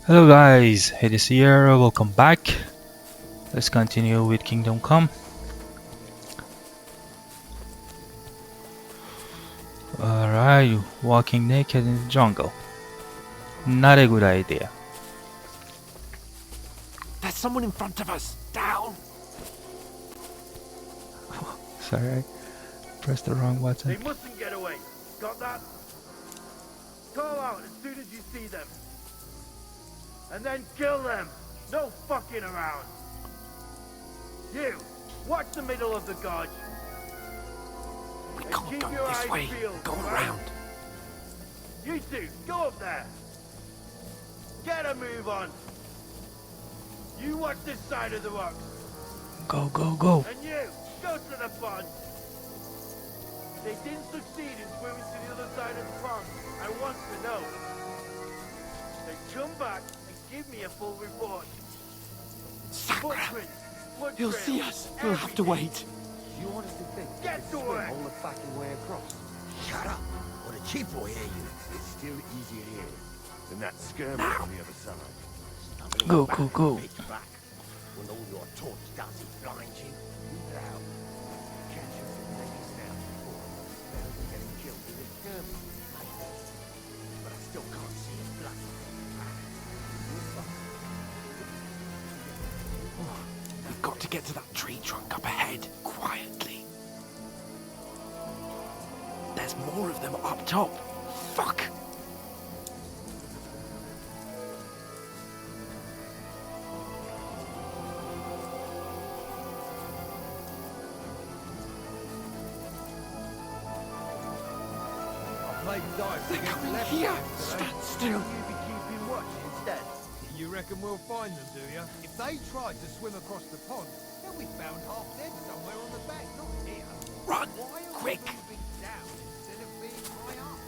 Hello guys, Hades here, welcome back. Let's continue with Kingdom Come. Alright, walking naked in the jungle. Not a good idea. There's someone in front of us! Down! Sorry, I pressed the wrong button. They mustn't get away. Got that? Call out as soon as you see them. And then kill them. No fucking around. You, watch the middle of the gorge. We And can't keep go your this eyes way. peeled, Go right? around. You two, go up there. Get a move on. You watch this side of the rocks. Go, go, go. And you, go to the pond. If they didn't succeed in swimming to the other side of the pond, I want to know. Then come back and give me a full report. Sacra! Footprints, blood He'll trails, see us. He'll have to everything. wait. You honestly think Get you to can work. swim all the fucking way across? Shut up, or the chief will hear you. It's still easier here than that skirmish on the other side. Stumbling Go, back go, go. pitch black, when all your torch does is blind you. Move out. Catch you some ladies now before. Better than getting killed in this skirmish. But I still can't see his blood. We've got to get to that tree trunk up ahead, quietly. There's more of them up top. Fuck! I played dice They're against coming left here! today. Stand still! You be keeping watch instead. You reckon we'll find them, do you? If they tried to swim across the pond, they'll be found half dead somewhere on the bank, not here. Run! Why are Quick! we moving down instead of being high up?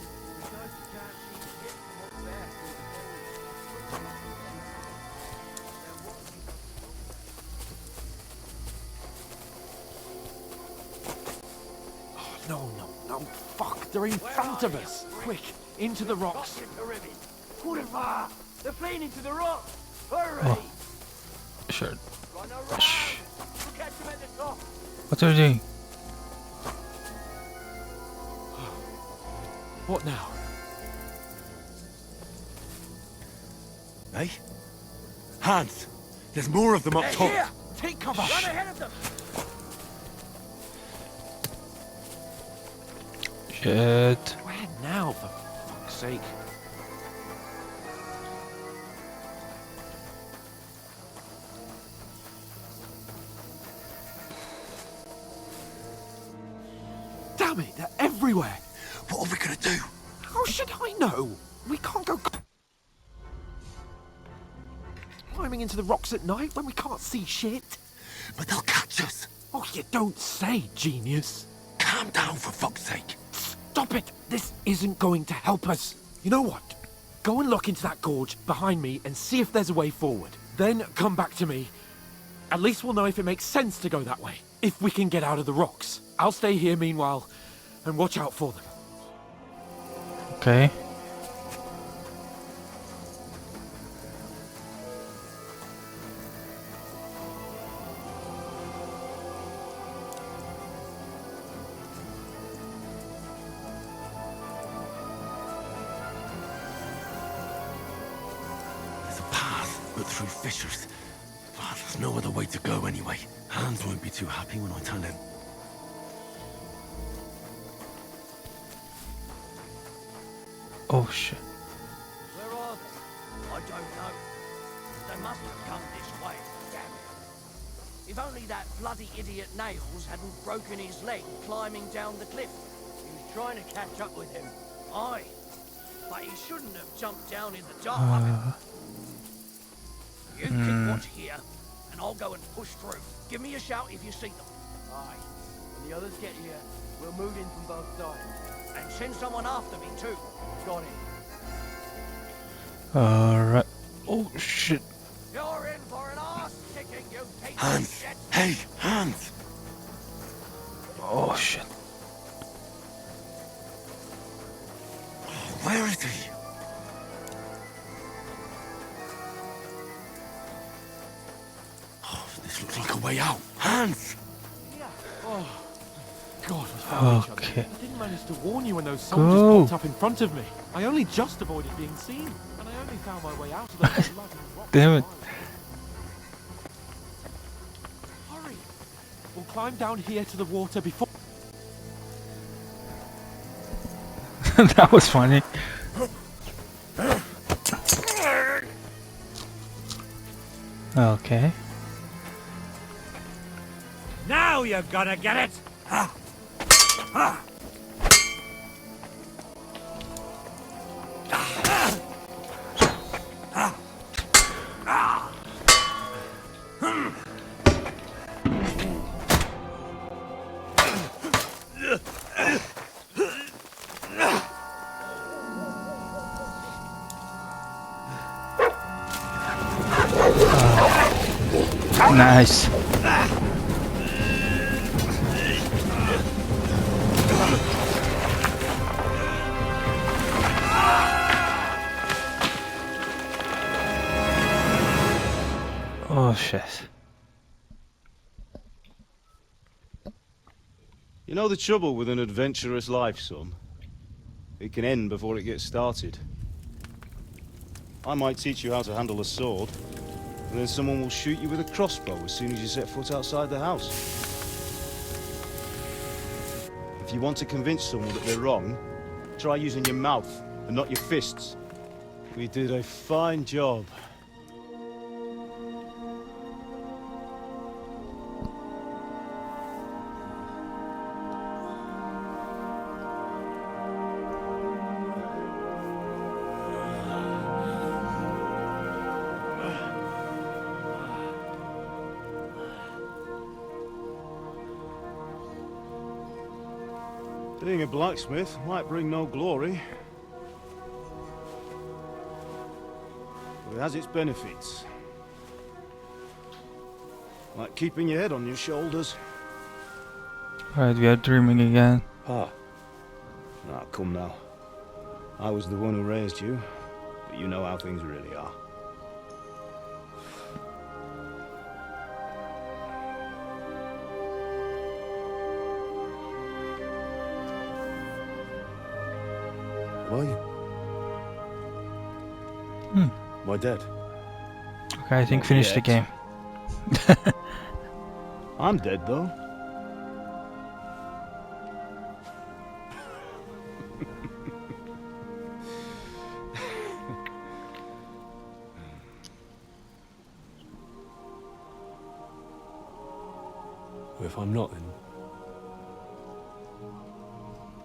Because you can't see shit from up there. Oh, no. Fuck, they're in front of us. Quick, into the rocks. Kurva! They're playing into the rock! Hurry! Oh. Sure. Run around! Shh. We'll catch them at the top! What are you doing? What now? Hey? Hans! There's more of them up top! Here! Take cover! Run ahead of them! Shit. Where now, for fuck's sake? Damn it, they're everywhere! What are we gonna do? How should I know? We can't go climbing into the rocks at night when we can't see shit. But they'll catch us! Oh, you don't say, genius. Calm down for fuck's sake! Stop it! This isn't going to help us. You know what? Go and look into that gorge behind me and see if there's a way forward. Then come back to me. At least we'll know if it makes sense to go that way. If we can get out of the rocks. I'll stay here meanwhile and watch out for them. Okay. There's a path, but through fissures. Ah, there's no other way to go anyway. Hans won't be too happy when I tell him. Oh shit. Where are they? I don't know. They must have come this way, damn it. If only that bloody idiot Nails hadn't broken his leg climbing down the cliff. He was trying to catch up with him. Aye. But he shouldn't have jumped down in the dark. You keep watch here, and I'll go and push through. Give me a shout if you see them. Aye. When the others get here, we'll move in from both sides. And send someone after me too. Got it. Alright. Oh shit. You're in for an arse kicking, you piece of Hans! shit. Hey, Hans! Oh shit. Where is he? This looks like a way out. Hans! Oh, God, we found each other. Okay. I didn't manage to warn you when those soldiers Go. popped up in front of me. I only just avoided being seen, and I only found my way out of those bloody rocks. Damn it. Hurry! We'll climb down here to the water before... That was funny. Okay. Now you're gonna get it! Nice. Oh shit. You know the trouble with an adventurous life, son? It can end before it gets started. I might teach you how to handle a sword, and then someone will shoot you with a crossbow as soon as you set foot outside the house. If you want to convince someone that they're wrong, try using your mouth and not your fists. We did a fine job. Being a blacksmith might bring no glory, but it has its benefits. Like keeping your head on your shoulders. Alright, we are dreaming again. Ah, come now. I was the one who raised you, but you know how things really are. Why? Why dead? Okay, I think Not finish the yet. game. I'm dead though. Well, if I'm not,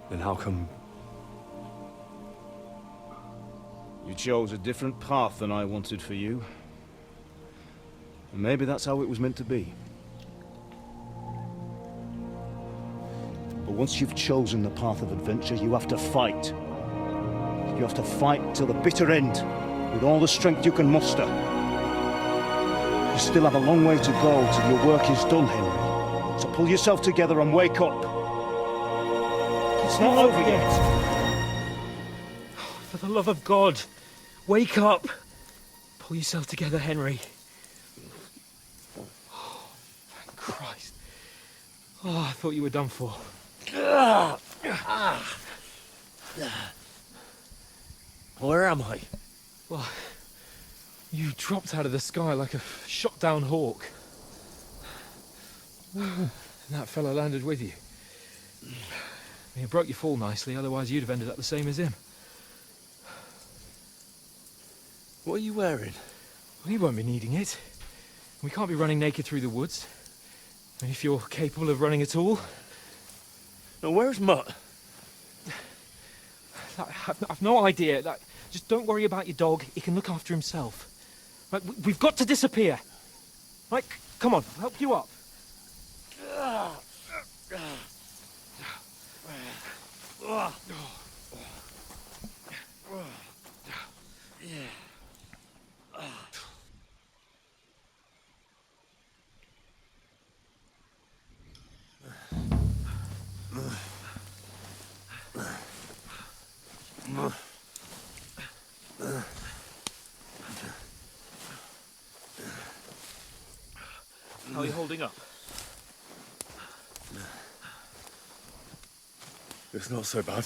then how come? You chose a different path than I wanted for you. And maybe that's how it was meant to be. But once you've chosen the path of adventure, you have to fight. You have to fight till the bitter end, with all the strength you can muster. You still have a long way to go till your work is done, Henry. So pull yourself together and wake up. It's not over yet. For the love of God, wake up! Pull yourself together, Henry. Oh, thank Christ. Oh, I thought you were done for. Where am I? Well, you dropped out of the sky like a shot-down hawk. And that fella landed with you. He broke your fall nicely, otherwise you'd have ended up the same as him. What are you wearing? Well, you won't be needing it. We can't be running naked through the woods. And if you're capable of running at all... Now, where's Mutt? I've no idea. Just don't worry about your dog. He can look after himself. Right, we've got to disappear. Right, come on, I'll help you up. How you holding up? It's not so bad.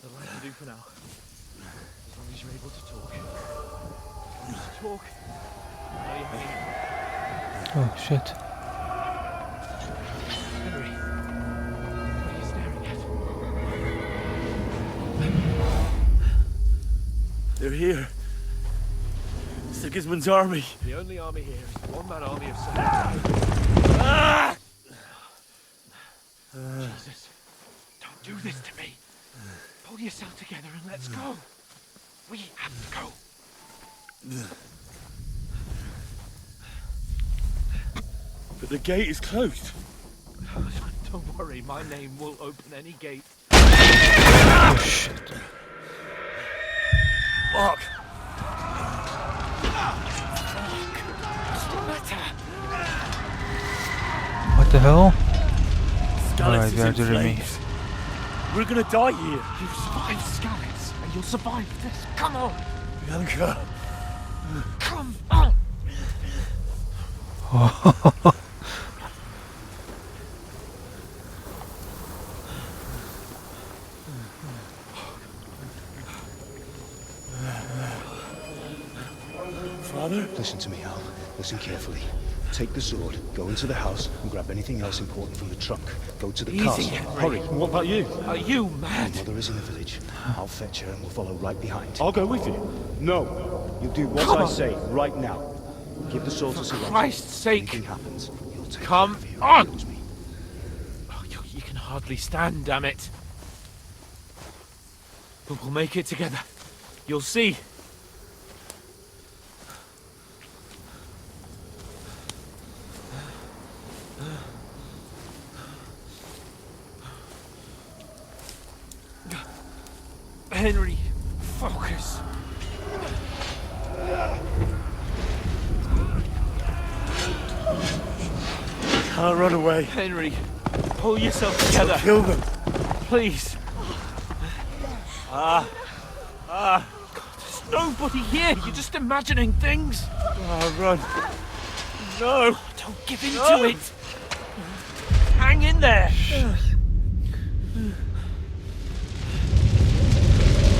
That'll have to do for now. As long as you're able to talk. As long as you talk. Now you're hanging. Oh shit. Henry. What are you staring at? They're here. Sigismund's army. The only army here is the one-man army of Saturday. Jesus. Don't do this to me. Pull yourself together and let's go. We have to go. But the gate is closed. Don't worry, my name will open any gate. Oh shit. Fuck! What the hell? Skalitz Alright, is we are in doing me. flames. We're gonna die here. You survived Skalitz, and you'll survive this. Come on! Bianca. Come on! Father? Listen to me, Al. Listen carefully. Take the sword, go into the house, and grab anything else important from the trunk. Go to the Easy, castle. Henry. Hurry. What about you? Are you mad? My mother is in the village. I'll fetch her and we'll follow right behind. I'll go with you. No. You do what Come I on. say right now. Give the sword to For Sir Christ's sake! Anything happens, you'll take Come care of you. on. Knows me. Oh, you can hardly stand, damn it. But we'll make it together. You'll see. Henry, focus. Can't run away. Henry, pull yourself together. Kill them. Please. There's nobody here. You're just imagining things. Run. No. Don't give in to it. Hang in there.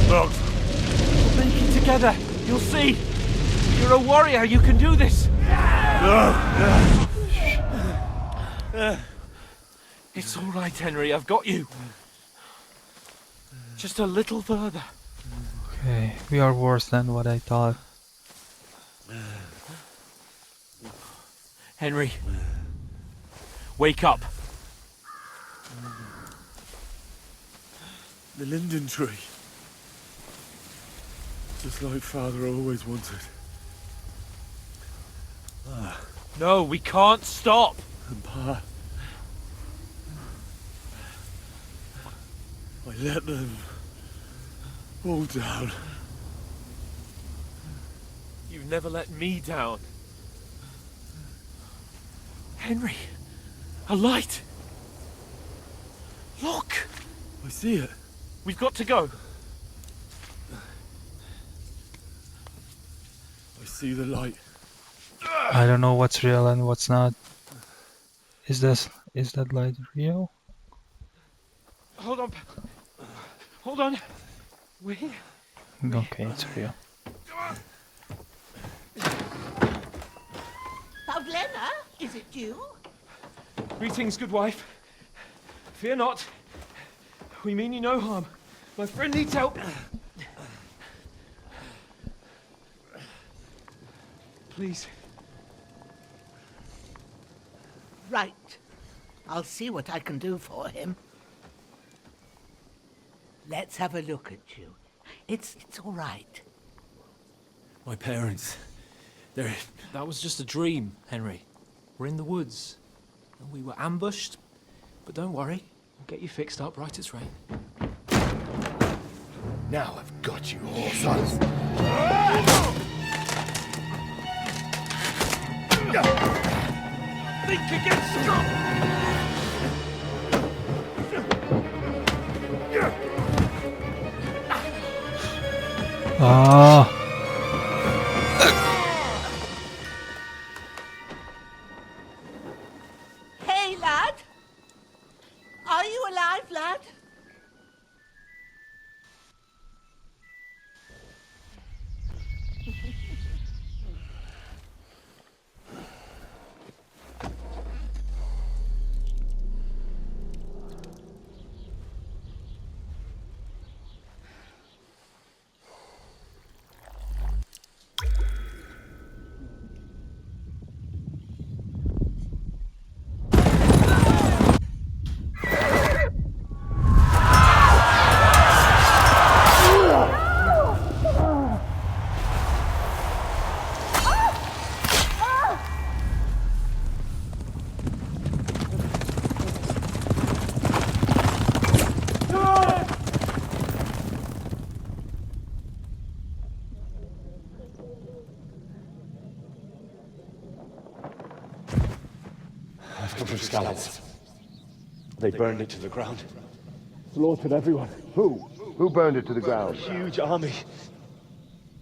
Look. We'll make it together. You'll see. You're a warrior. You can do this. No. It's all right, Henry. I've got you. Just a little further. Okay, we are worse than what I thought. Henry, wake up. The linden tree. Just like Father always wanted. No, we can't stop. And Pa. I let them all down. You've never let me down. Henry, a light. Look, I see it. we've got to go. I see the light. I don't know what's real and what's not. Is that light real? Hold on. Hold on. We're here. Okay, it's real. Pavlena, is it you? Greetings, good wife. Fear not. We mean you no harm. My friend needs help. Please. Right. I'll see what I can do for him. Let's have a look at you. It's all right. My parents. They're... That was just a dream, Henry. We're in the woods. And we were ambushed. But don't worry. We'll get you fixed up right as rain. Now I've got you, sons. Think against Scott! Ah, Scallops. They burned it to the ground. Slaughtered everyone. Who? Who burned it to the ground? Huge army.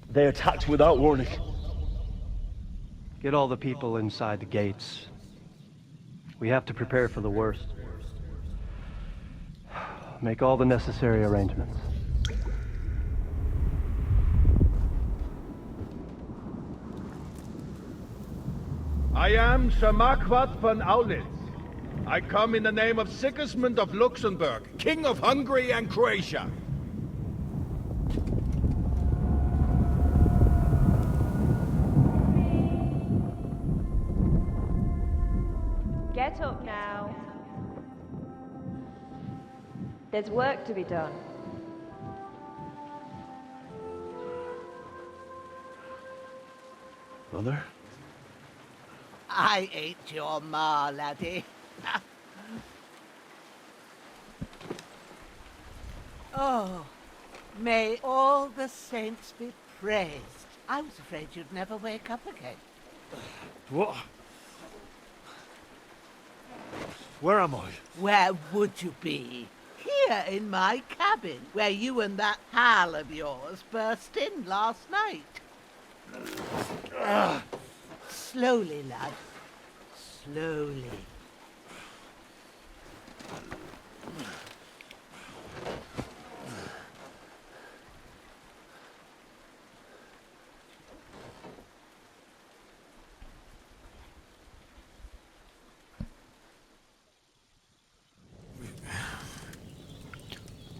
They attacked without warning. Get all the people inside the gates. We have to prepare for the worst. Make all the necessary arrangements. I am Sir Marquardt von Aulitz. I come in the name of Sigismund of Luxembourg, King of Hungary and Croatia. Get up now. There's work to be done. Mother? I ain't your ma, laddie. Oh, may all the saints be praised. I was afraid you'd never wake up again. What? Where am I? Where would you be? Here in my cabin, where you and that pal of yours burst in last night. Slowly, lad. Slowly.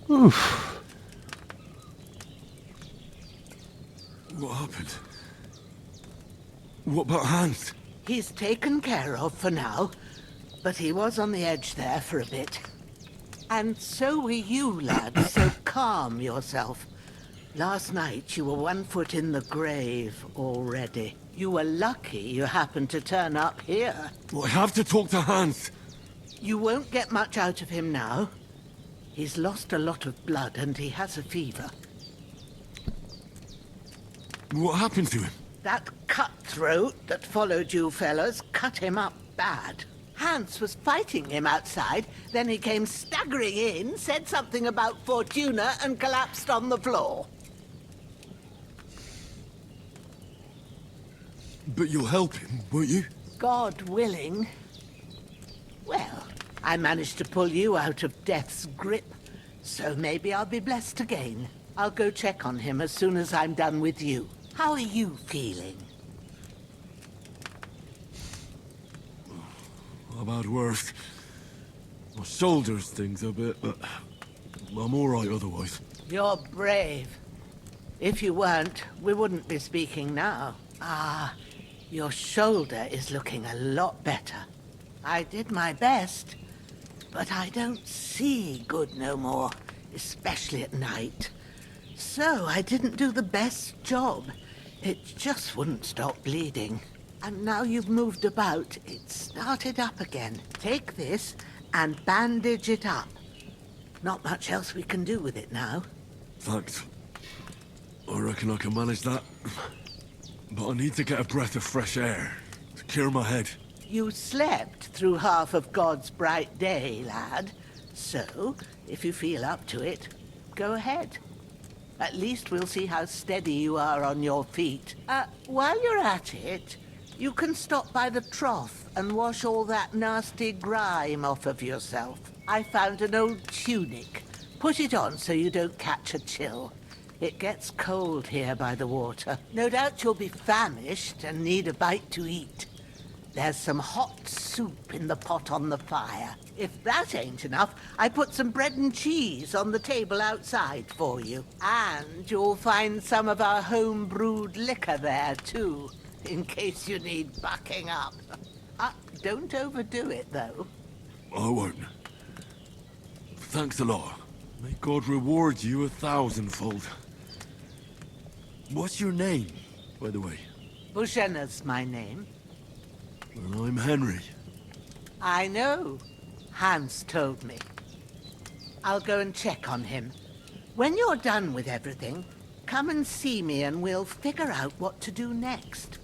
Oof. What happened? What about Hans? He's taken care of for now, but he was on the edge there for a bit. And so were you, lad, so calm yourself. Last night you were 1 foot in the grave already. You were lucky you happened to turn up here. Well, I have to talk to Hans. You won't get much out of him now. He's lost a lot of blood and he has a fever. What happened to him? That cutthroat that followed you fellas cut him up bad. Hans was fighting him outside, then he came staggering in, said something about Fortuna and collapsed on the floor. But you'll help him, won't you? God willing. Well, I managed to pull you out of death's grip, so maybe I'll be blessed again. I'll go check on him as soon as I'm done with you. How are you feeling? About worse. My shoulders stings a bit, but I'm all right otherwise. You're brave. If you weren't, we wouldn't be speaking now. Ah, your shoulder is looking a lot better. I did my best, but I don't see good no more, especially at night. So I didn't do the best job. It just wouldn't stop bleeding. And now you've moved about, it started up again. Take this and bandage it up. Not much else we can do with it now. Thanks. I reckon I can manage that. But I need to get a breath of fresh air to clear my head. You slept through half of God's bright day, lad. So, if you feel up to it, go ahead. At least we'll see how steady you are on your feet. While you're at it, you can stop by the trough and wash all that nasty grime off of yourself. I found an old tunic. Put it on so you don't catch a chill. It gets cold here by the water. No doubt you'll be famished and need a bite to eat. There's some hot soup in the pot on the fire. If that ain't enough, I put some bread and cheese on the table outside for you. And you'll find some of our home-brewed liquor there, too, in case you need bucking up. Don't overdo it, though. I won't. Thanks a lot. May God reward you 1,000-fold. What's your name, by the way? Bushenna's my name. Well, I'm Henry. I know. Hans told me. I'll go and check on him. When you're done with everything, come and see me and we'll figure out what to do next.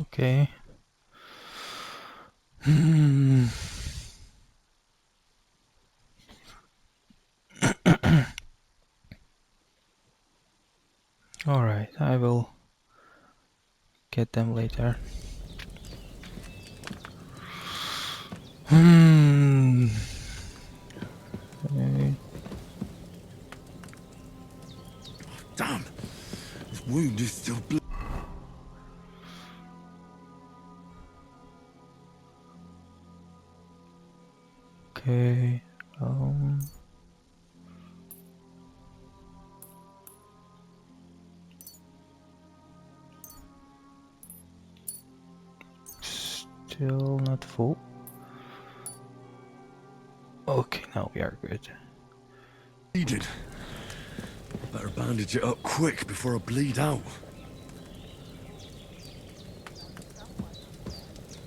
Okay. Hmm. Alright, I will get them later. Hmm. Okay. Damn! This wound is still bleeding. Okay. Still not full. Okay, now we are good. Better bandage it up quick before I bleed out.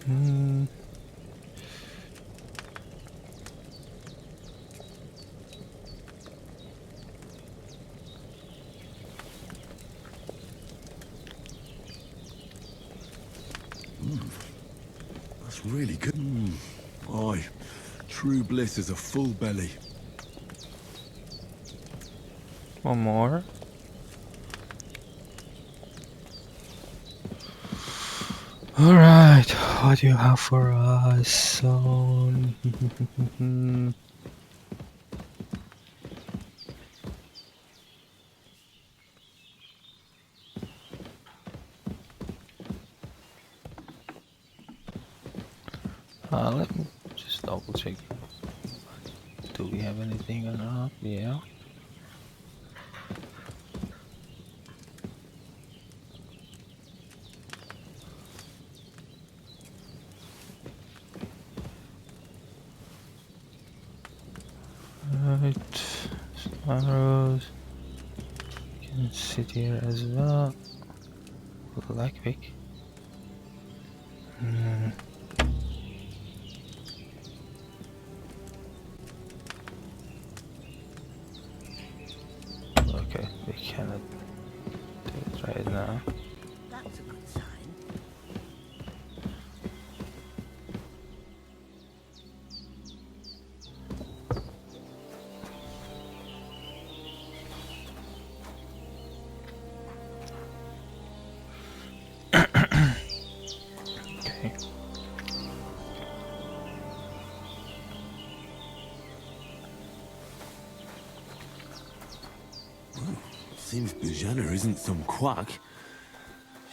Hmm. That's really good. Aye. True bliss is a full belly. One more. Alright, what do you have for us? So, let me just double check. Do we have anything or not? Yeah. Right, arrows. You can sit here as well. Like pick. Okay, we cannot do it right now. That's a good sign. Okay. Seems Bohemia isn't some quack.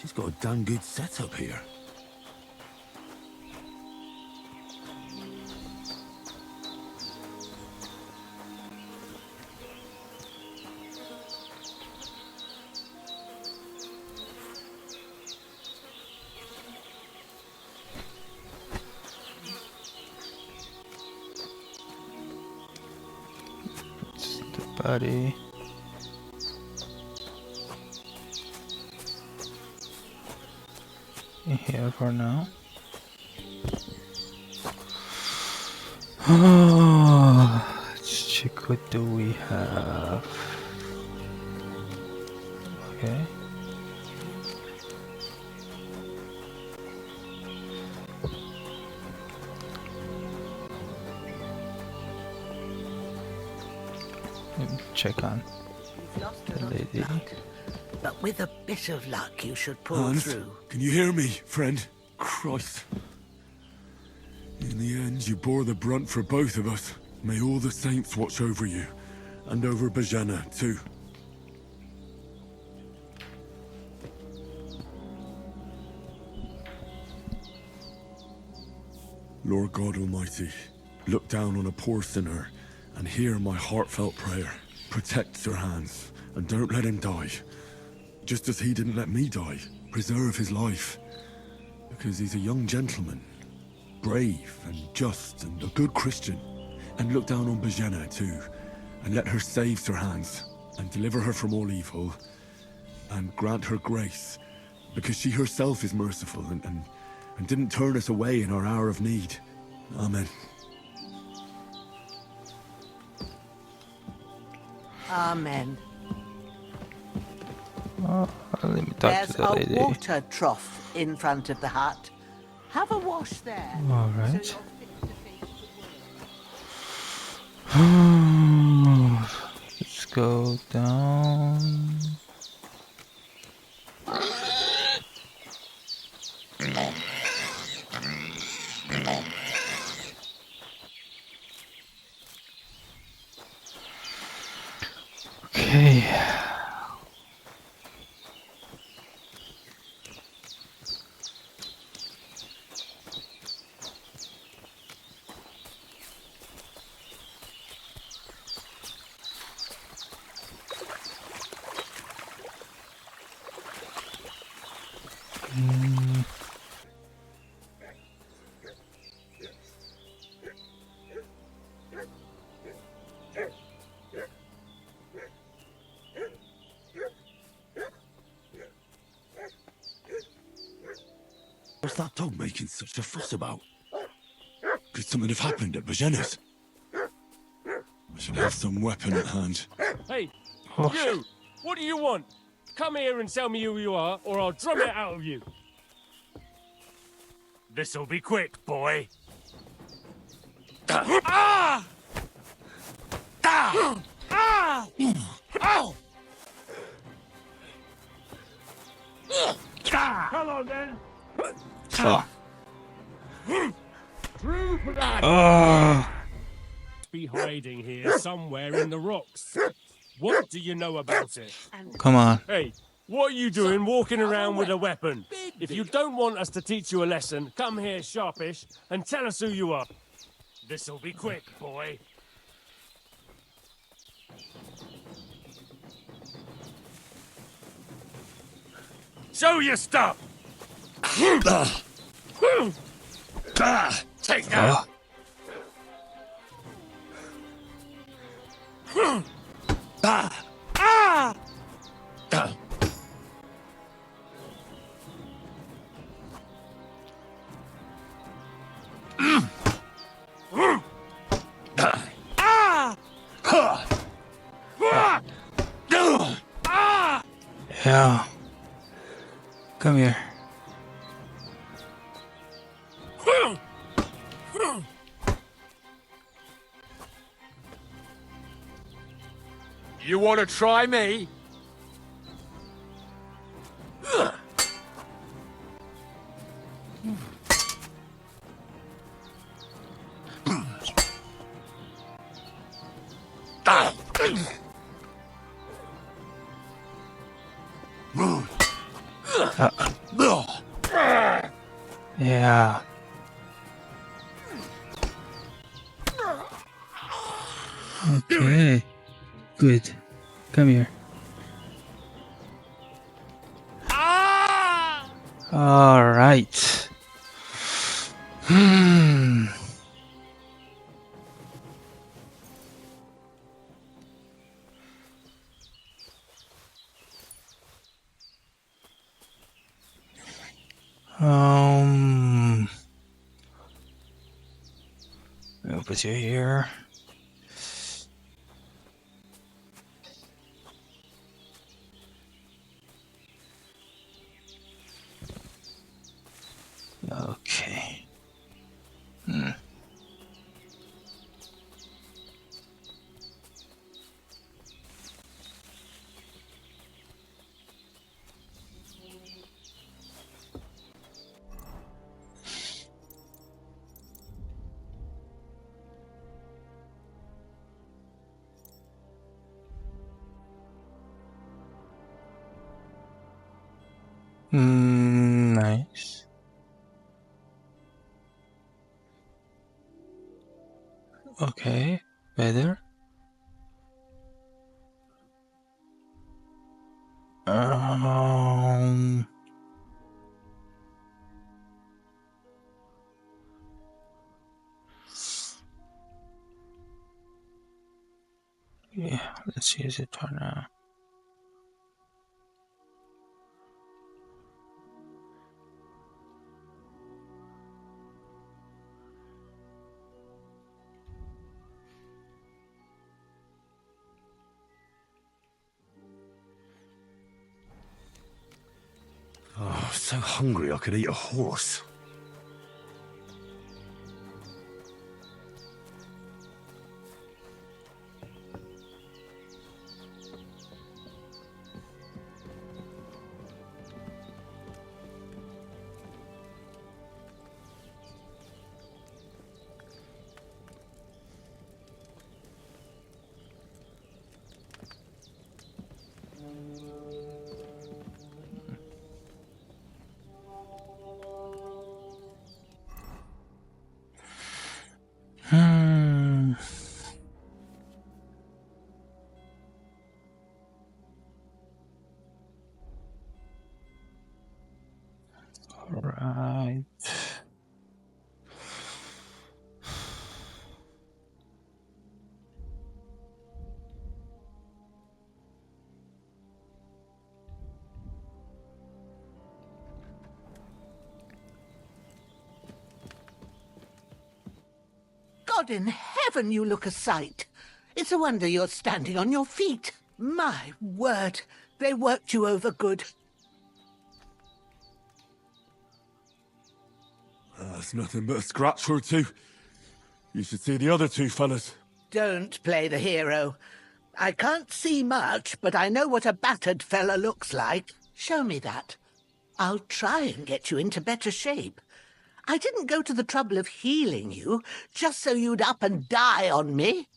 She's got a damn good setup here. It's the body. In here for now. Let's check what do we have. Okay. Let me check on You've lost a the lot of lady. blood, but with a bit of luck you should pull Hans, through. can you hear me, friend? Christ. In the end, you bore the brunt for both of us. May all the saints watch over you, and over Bohemia too. Lord God Almighty, look down on a poor sinner and hear my heartfelt prayer. Protect Sir Hans, and don't let him die. Just as he didn't let me die, preserve his life. Because he's a young gentleman, brave and just and a good Christian. And look down on Bohemia too, and let her save Sir Hans, and deliver her from all evil, and grant her grace, because she herself is merciful and didn't turn us away in our hour of need. Amen. Amen. Let me talk There's to the a lady. water trough in front of the hut. Have a wash there. All So right. you're fit to face the world. Let's go down. Okay. What's that dog making such a fuss about? Could something have happened at Bohemia's? I should have some weapon at hand. Hey, Oh, you! What do you want? Come here and tell me who you are, or I'll drum it out of you. This'll be quick, boy. Ah! Ah! Ah! Ow! Come on, then. fuck. Be hiding here somewhere in the rocks. What do you know about it? Come on. Hey, what are you doing walking around with a weapon? If you don't want us to teach you a lesson, come here sharpish and tell us who you are. This'll be quick, boy. Show your stuff! Take that! Yeah. Come here. You want to try me? Yeah. Okay. Good. Come here. All right. I'll put you here. Okay. Nice. Okay, better. Yeah, let's use it for now. Oh, so hungry I could eat a horse. Alright. God in heaven, you look a sight. It's a wonder you're standing on your feet. My word, they worked you over good. That's nothing but a scratch or two. You should see the other two fellas. Don't play the hero. I can't see much, but I know what a battered fella looks like. Show me that. I'll try and get you into better shape. I didn't go to the trouble of healing you, just so you'd up and die on me.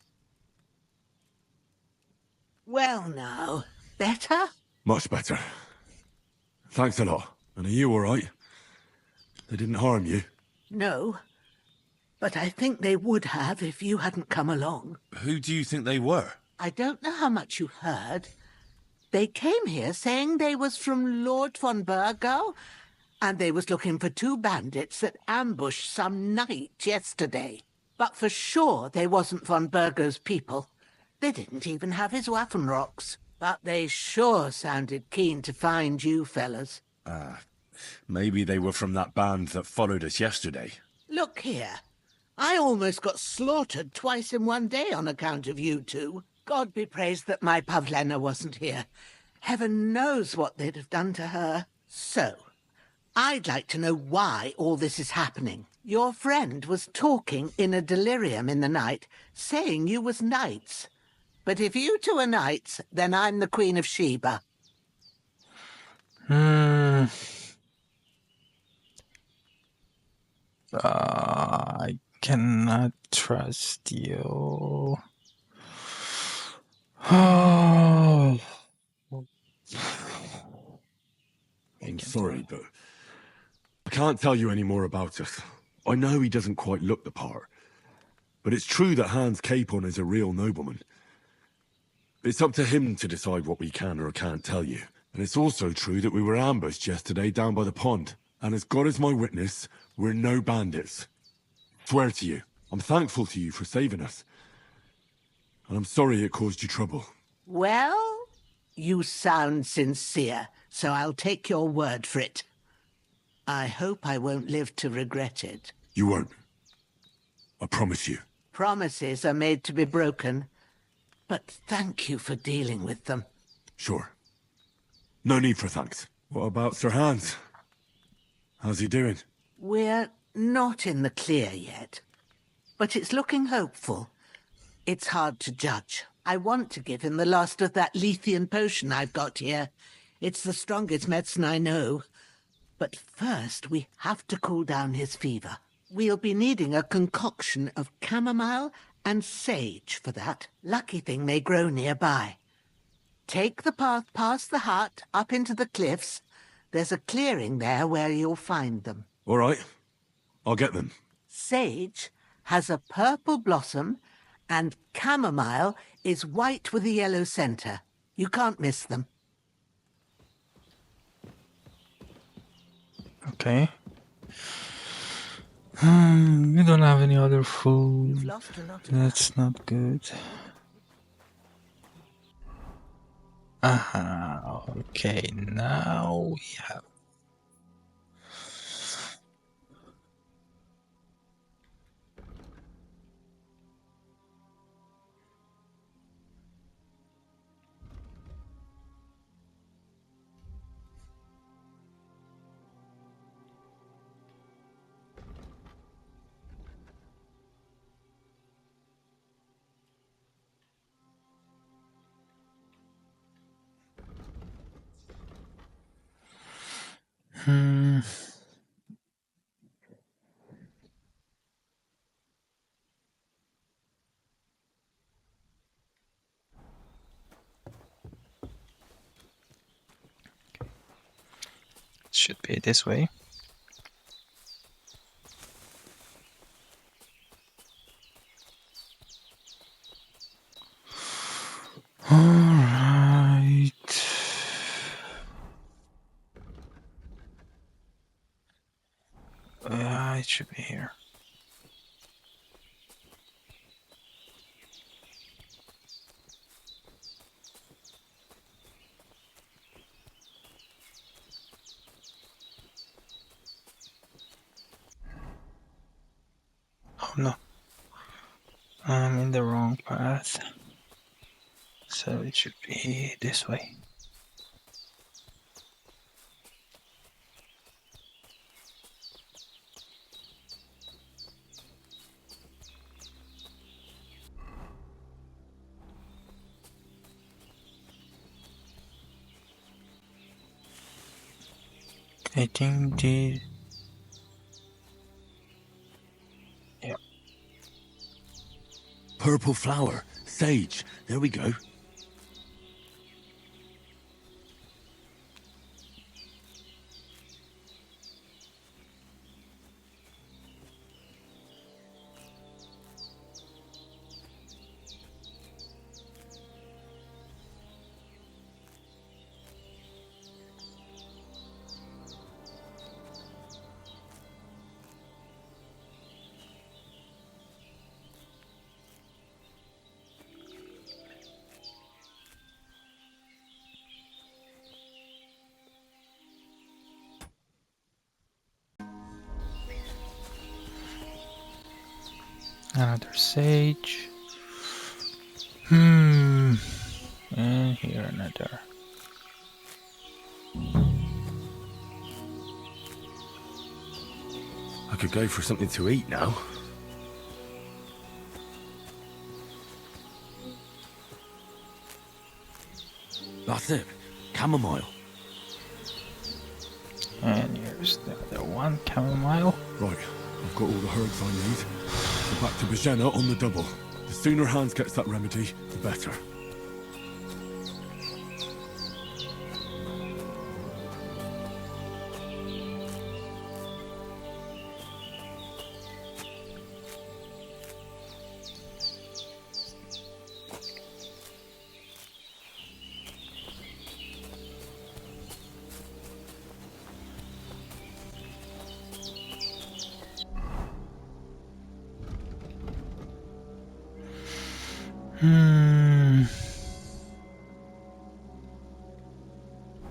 Well now, better? Much better. Thanks a lot. And are you all right? They didn't harm you? No, but I think they would have if you hadn't come along. Who do you think they were? I don't know how much you heard. They came here saying they was from Lord von Burgo, and they was looking for 2 bandits that ambushed some knight yesterday. But for sure they wasn't von Burgo's people. They didn't even have his Waffenrocks. But they sure sounded keen to find you fellas. Maybe they were from that band that followed us yesterday. Look here. I almost got slaughtered twice in one day on account of you two. God be praised that my Pavlena wasn't here. Heaven knows what they'd have done to her. So, I'd like to know why all this is happening. Your friend was talking in a delirium in the night, saying you was knights. But if you two are knights, then I'm the Queen of Sheba. I cannot trust you. Oh. I'm sorry, but I can't tell you any more about it. I know he doesn't quite look the part, but it's true that Hans Capon is a real nobleman. It's up to him to decide what we can or can't tell you. And it's also true that we were ambushed yesterday down by the pond. And as God is my witness, we're no bandits. Swear to you, I'm thankful to you for saving us. And I'm sorry it caused you trouble. Well, you sound sincere, so I'll take your word for it. I hope I won't live to regret it. You won't. I promise you. Promises are made to be broken. But thank you for dealing with them. Sure. No need for thanks. What about Sir Hans? How's he doing? We're not in the clear yet, but it's looking hopeful. It's hard to judge. I want to give him the last of that Lethean potion I've got here. It's the strongest medicine I know. But first, we have to cool down his fever. We'll be needing a concoction of chamomile and sage for that. Lucky thing they grow nearby. Take the path past the hut, up into the cliffs. There's a clearing there where you'll find them. All right. I'll get them. Sage has a purple blossom, and chamomile is white with a yellow centre. You can't miss them. Okay. We don't have any other food. You've lost a lot of That's not good. Okay, now we have. Should be this way. All right. should be here. Oh no. I'm in the wrong path. So it should be this way. I think the... Yeah. Purple flower. Sage. There we go. Another sage. And here another. I could go for something to eat now. That's it. Chamomile. And here's the other one, chamomile. Right, I've got all the herbs I need. So back to Bohemia on the double. The sooner Hans gets that remedy, the better.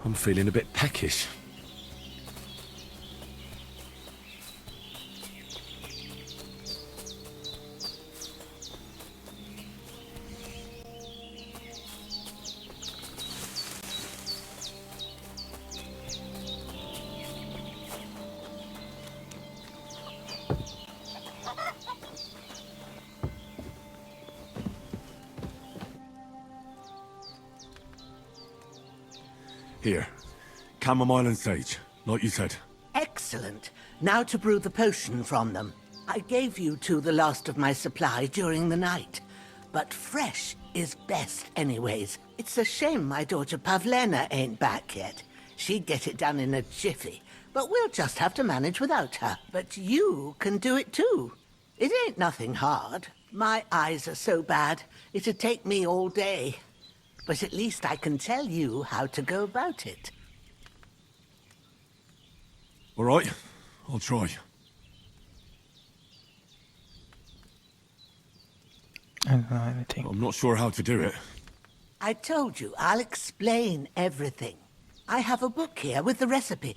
I'm feeling a bit peckish. Here. Chamomile and sage, like you said. Excellent. Now to brew the potion from them. I gave you two the last of my supply during the night. But fresh is best anyways. It's a shame my daughter Pavlena ain't back yet. She'd get it done in a jiffy. But we'll just have to manage without her. But you can do it too. It ain't nothing hard. My eyes are so bad, it'd take me all day. But at least I can tell you how to go about it. All right, I'll try. I don't know anything. I'm not sure how to do it. I told you, I'll explain everything. I have a book here with the recipe,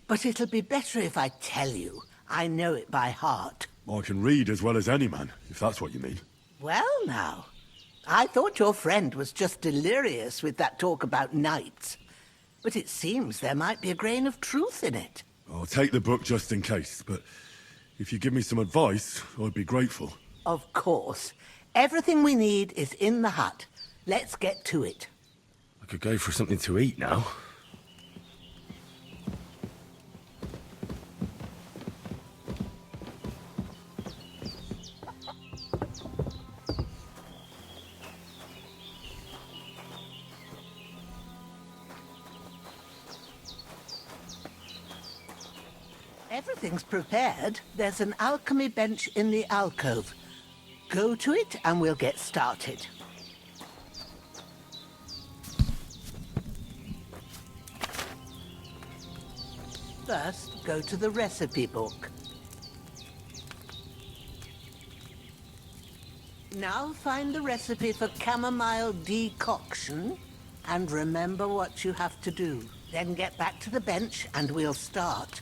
but it'll be better if I tell you. I know it by heart. I can read as well as any man, if that's what you mean. Well now, I thought your friend was just delirious with that talk about knights. But it seems there might be a grain of truth in it. I'll take the book just in case, but if you give me some advice, I'd be grateful. Of course. Everything we need is in the hut. Let's get to it. I could go for something to eat now. Everything's prepared. There's an alchemy bench in the alcove. Go to it and we'll get started. First, go to the recipe book. Now find the recipe for chamomile decoction and remember what you have to do. Then get back to the bench and we'll start.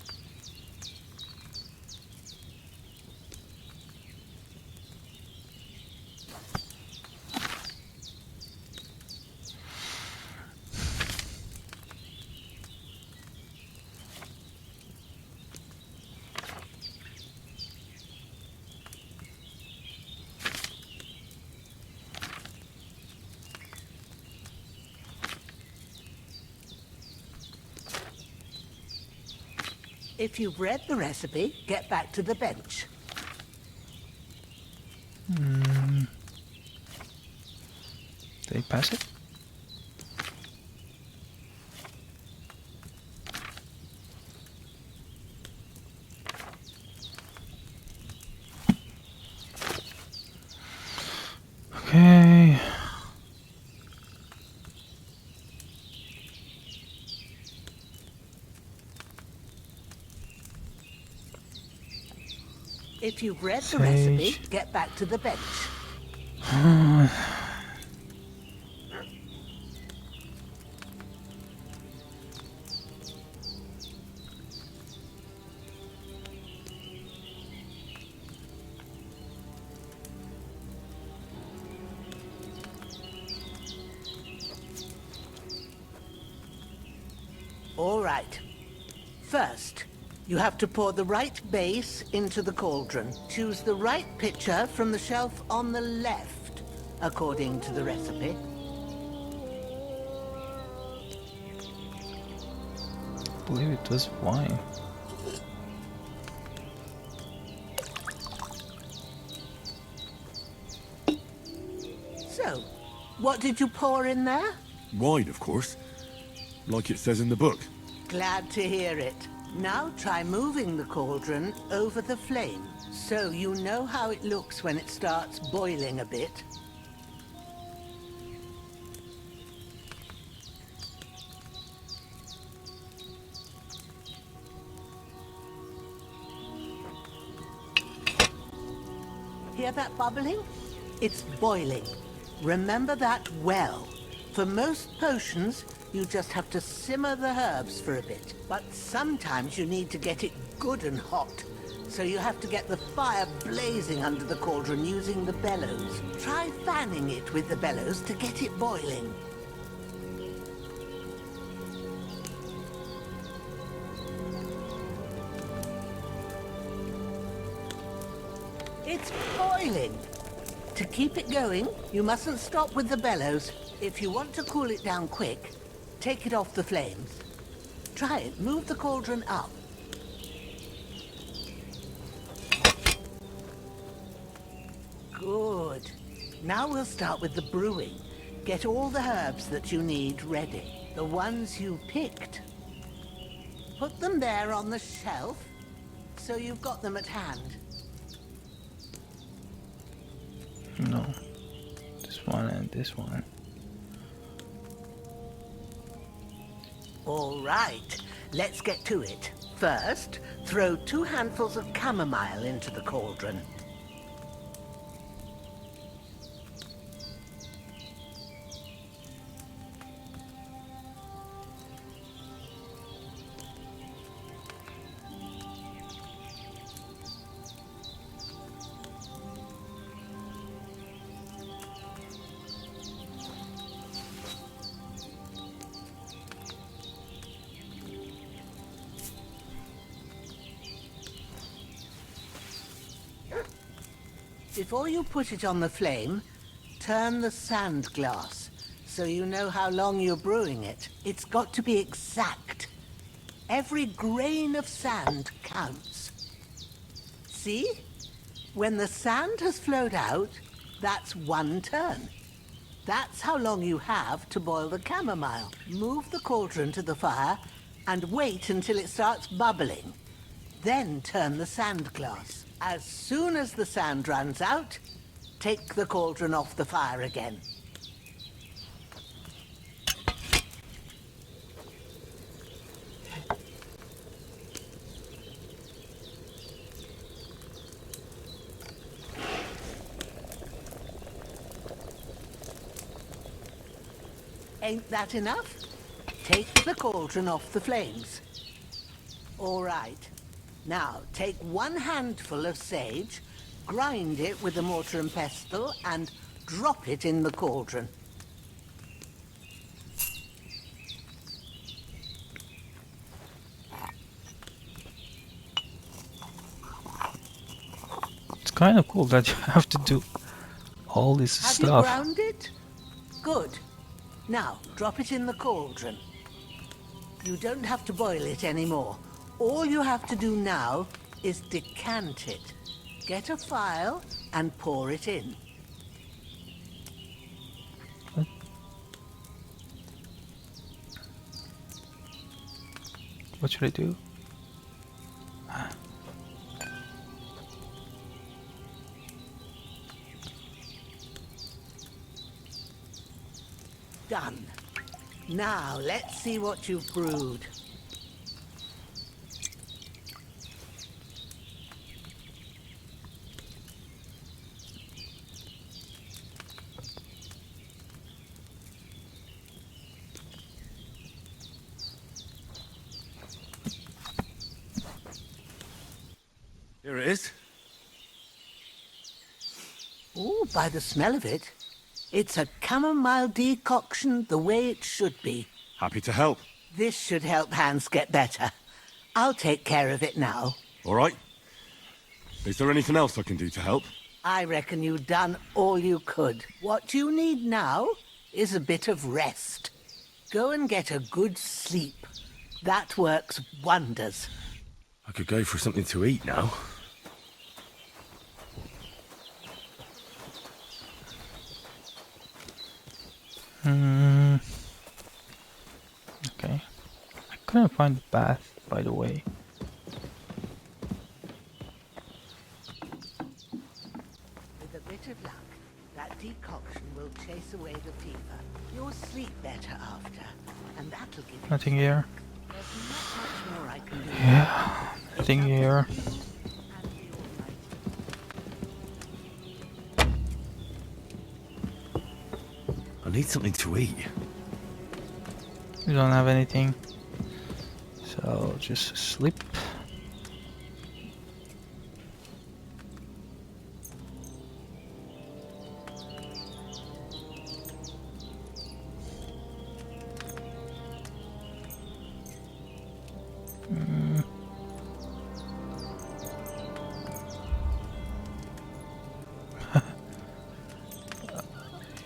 If you've read the recipe, get back to the bench. Did they pass it? Okay. If you've read the recipe, get back to the bench. All right. First, you have to pour the right base into the cauldron. Choose the right pitcher from the shelf on the left, according to the recipe. I believe it was wine. So, what did you pour in there? Wine, of course. Like it says in the book. Glad to hear it. Now try moving the cauldron over the flame, so you know how it looks when it starts boiling a bit. Hear that bubbling? It's boiling. Remember that well. For most potions, you just have to simmer the herbs for a bit. But sometimes you need to get it good and hot. So you have to get the fire blazing under the cauldron using the bellows. Try fanning it with the bellows to get it boiling. It's boiling. To keep it going, you mustn't stop with the bellows. If you want to cool it down quick, take it off the flames. Try it. Move the cauldron up. Good. Now we'll start with the brewing. Get all the herbs that you need ready. The ones you picked. Put them there on the shelf, so you've got them at hand. No. This one and this one. All right, let's get to it. First, throw 2 handfuls of chamomile into the cauldron. Before you put it on the flame, turn the sand glass so you know how long you're brewing it. It's got to be exact. Every grain of sand counts. See? When the sand has flowed out, that's 1 turn. That's how long you have to boil the chamomile. Move the cauldron to the fire and wait until it starts bubbling. Then turn the sand glass. As soon as the sand runs out, take the cauldron off the fire again. Ain't that enough? Take the cauldron off the flames. All right. Now, take 1 handful of sage, grind it with a mortar and pestle, and drop it in the cauldron. It's kind of cool that you have to do all this Have you stuff. ground it? Good. Now, drop it in the cauldron. You don't have to boil it anymore. All you have to do now is decant it. Get a phial and pour it in. What should I do? Done. Now, let's see what you've brewed. Here it is. Ooh, by the smell of it, it's a chamomile decoction the way it should be. Happy to help. This should help Hans get better. I'll take care of it now. All right. Is there anything else I can do to help? I reckon you've done all you could. What you need now is a bit of rest. Go and get a good sleep. That works wonders. I could go for something to eat now. Okay. I couldn't find the bath, by the way. With a bit of luck, that decoction will chase away the fever. You'll sleep better after, and that'll give you... Nothing here. There's not much more I can do. Yeah, nothing here. I need something to eat. We don't have anything. So just sleep.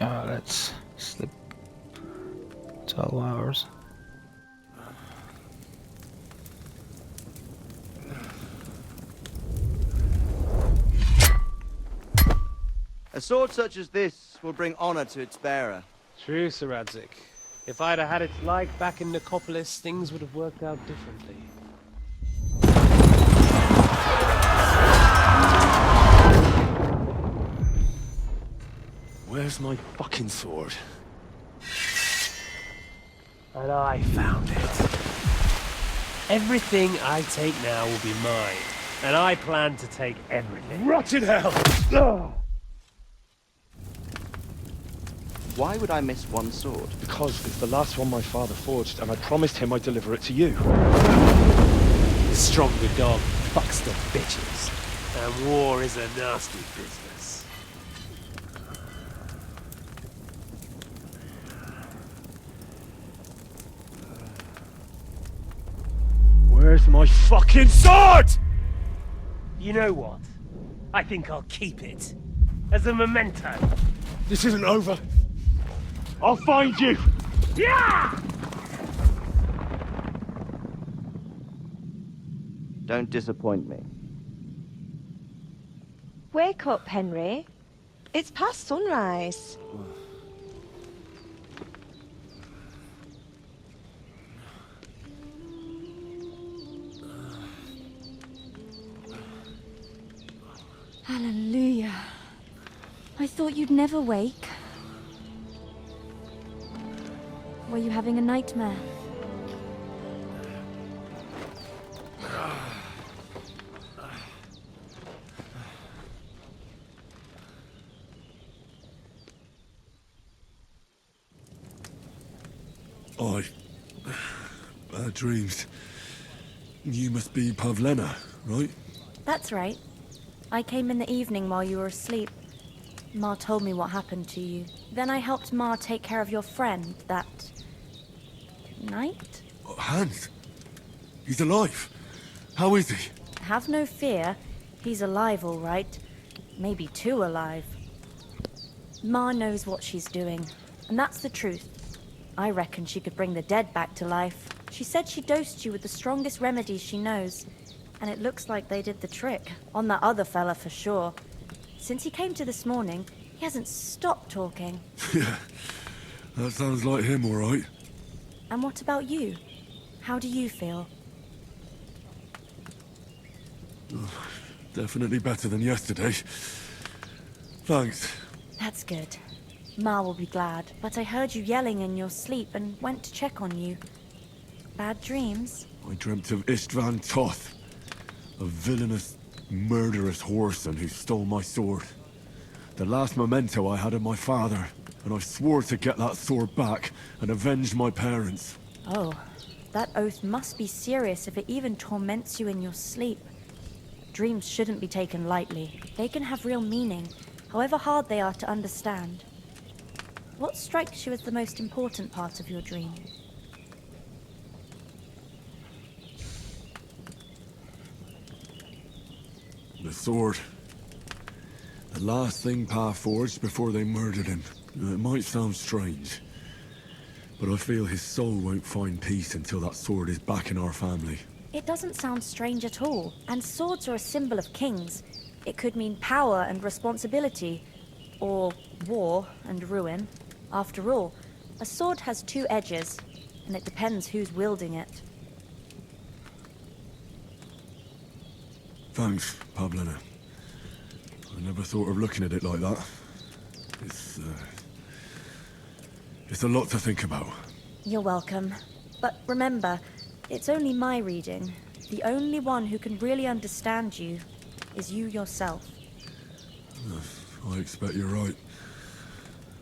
Yeah, let's sleep 12 hours. A sword such as this will bring honor to its bearer. True, Sir Radzik. If I'd have had its like back in Nicopolis, things would have worked out differently. Where's my fucking sword? And I found it. Everything I take now will be mine, and I plan to take everything. Rotted hell! Ugh. Why would I miss one sword? Because it's the last one my father forged, and I promised him I'd deliver it to you. The stronger dog fucks the bitches, and war is a nasty business. Where's my fucking sword? You know what? I think I'll keep it. As a memento. This isn't over. I'll find you! Yeah! Don't disappoint me. Wake up, Henry. It's past sunrise. Hallelujah. I thought you'd never wake. Were you having a nightmare? Bad dreams. You must be Pavlena, right? That's right. I came in the evening while you were asleep. Ma told me what happened to you. Then I helped Ma take care of your friend that night? Hans? He's alive. How is he? Have no fear. He's alive, all right. Maybe too alive. Ma knows what she's doing, and that's the truth. I reckon she could bring the dead back to life. She said she dosed you with the strongest remedies she knows, and it looks like they did the trick. On that other fella for sure. Since he came to this morning, he hasn't stopped talking. Yeah, that sounds like him, all right. And what about you? How do you feel? Definitely better than yesterday. Thanks. That's good. Ma will be glad, but I heard you yelling in your sleep and went to check on you. Bad dreams? I dreamt of Istvan Toth, a villainous, murderous whoreson who stole my sword. The last memento I had of my father, and I swore to get that sword back and avenge my parents. Oh, that oath must be serious if it even torments you in your sleep. Dreams shouldn't be taken lightly. They can have real meaning, however hard they are to understand. What strikes you as the most important part of your dream? The sword. The last thing Pa forged before they murdered him. It might sound strange, but I feel his soul won't find peace until that sword is back in our family. It doesn't sound strange at all, and swords are a symbol of kings. It could mean power and responsibility, or war and ruin. After all, a sword has two edges, and it depends who's wielding it. Thanks, Pavlena. I never thought of looking at it like that. It's a lot to think about. You're welcome. But remember, it's only my reading. The only one who can really understand you is you yourself. I expect you're right.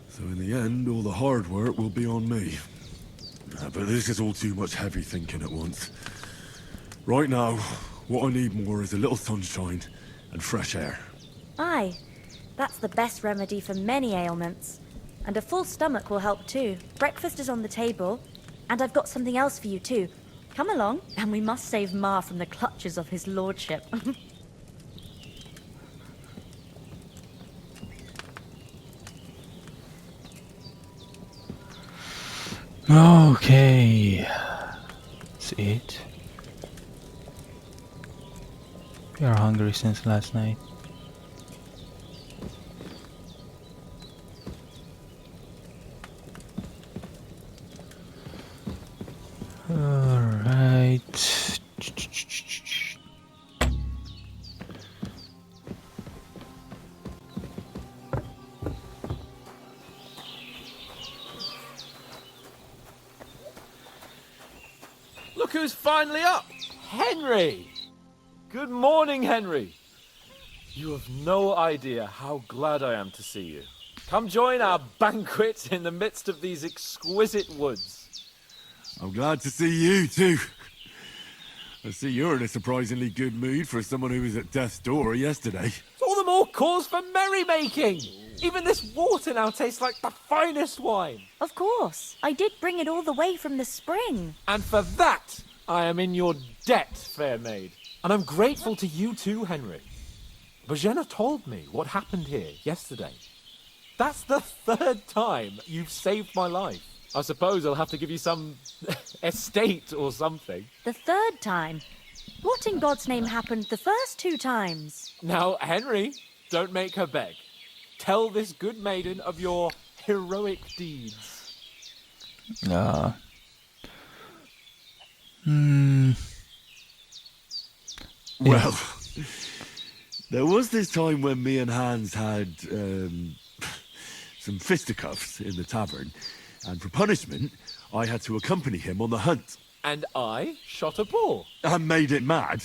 So in the end, all the hard work will be on me. But this is all too much heavy thinking at once. Right now, what I need more is a little sunshine and fresh air. Aye, that's the best remedy for many ailments. And a full stomach will help too. Breakfast is on the table, and I've got something else for you too. Come along, and we must save Ma from the clutches of his lordship. Okay. That's it. We are hungry since last night. Alright. Look who's finally up! Henry! Good morning, Henry. You have no idea how glad I am to see you. Come join our banquet in the midst of these exquisite woods. I'm glad to see you too. I see you're in a surprisingly good mood for someone who was at death's door yesterday. It's all the more cause for merrymaking. Even this water now tastes like the finest wine. Of course. I did bring it all the way from the spring. And for that, I am in your debt, fair maid. And I'm grateful to you too, Henry. Bohemia told me what happened here yesterday. That's the third time you've saved my life. I suppose I'll have to give you some estate or something. The third time? What in God's name happened the first two times? Now, Henry, don't make her beg. Tell this good maiden of your heroic deeds. Well, there was this time when me and Hans had some fisticuffs in the tavern, and for punishment, I had to accompany him on the hunt. And I shot a boar. And made it mad.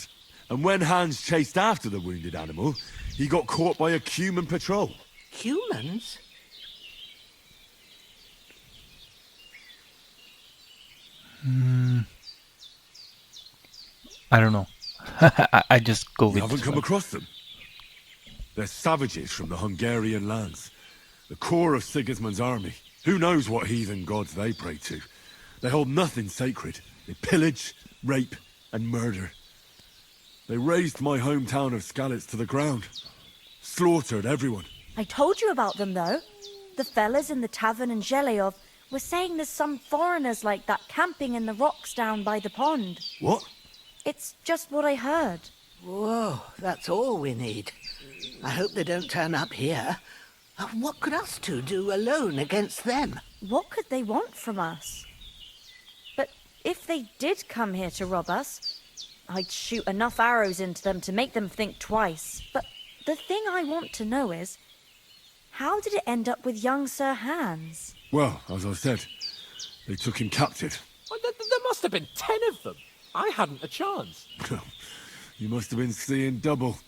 And when Hans chased after the wounded animal, he got caught by a human patrol. Humans? I don't know. I just go You with haven't this come one. across them? They're savages from the Hungarian lands. The core of Sigismund's army. Who knows what heathen gods they pray to? They hold nothing sacred. They pillage, rape, and murder. They razed my hometown of Skalitz to the ground. Slaughtered everyone. I told you about them, though. The fellas in the tavern in Zheleov were saying there's some foreigners like that camping in the rocks down by the pond. What? It's just what I heard. Whoa, that's all we need. I hope they don't turn up here. What could us two do alone against them? What could they want from us? But if they did come here to rob us, I'd shoot enough arrows into them to make them think twice. But the thing I want to know is, how did it end up with young Sir Hans? Well, as I said, they took him captive. Well, there must have been 10 of them. I hadn't a chance. You must have been seeing double.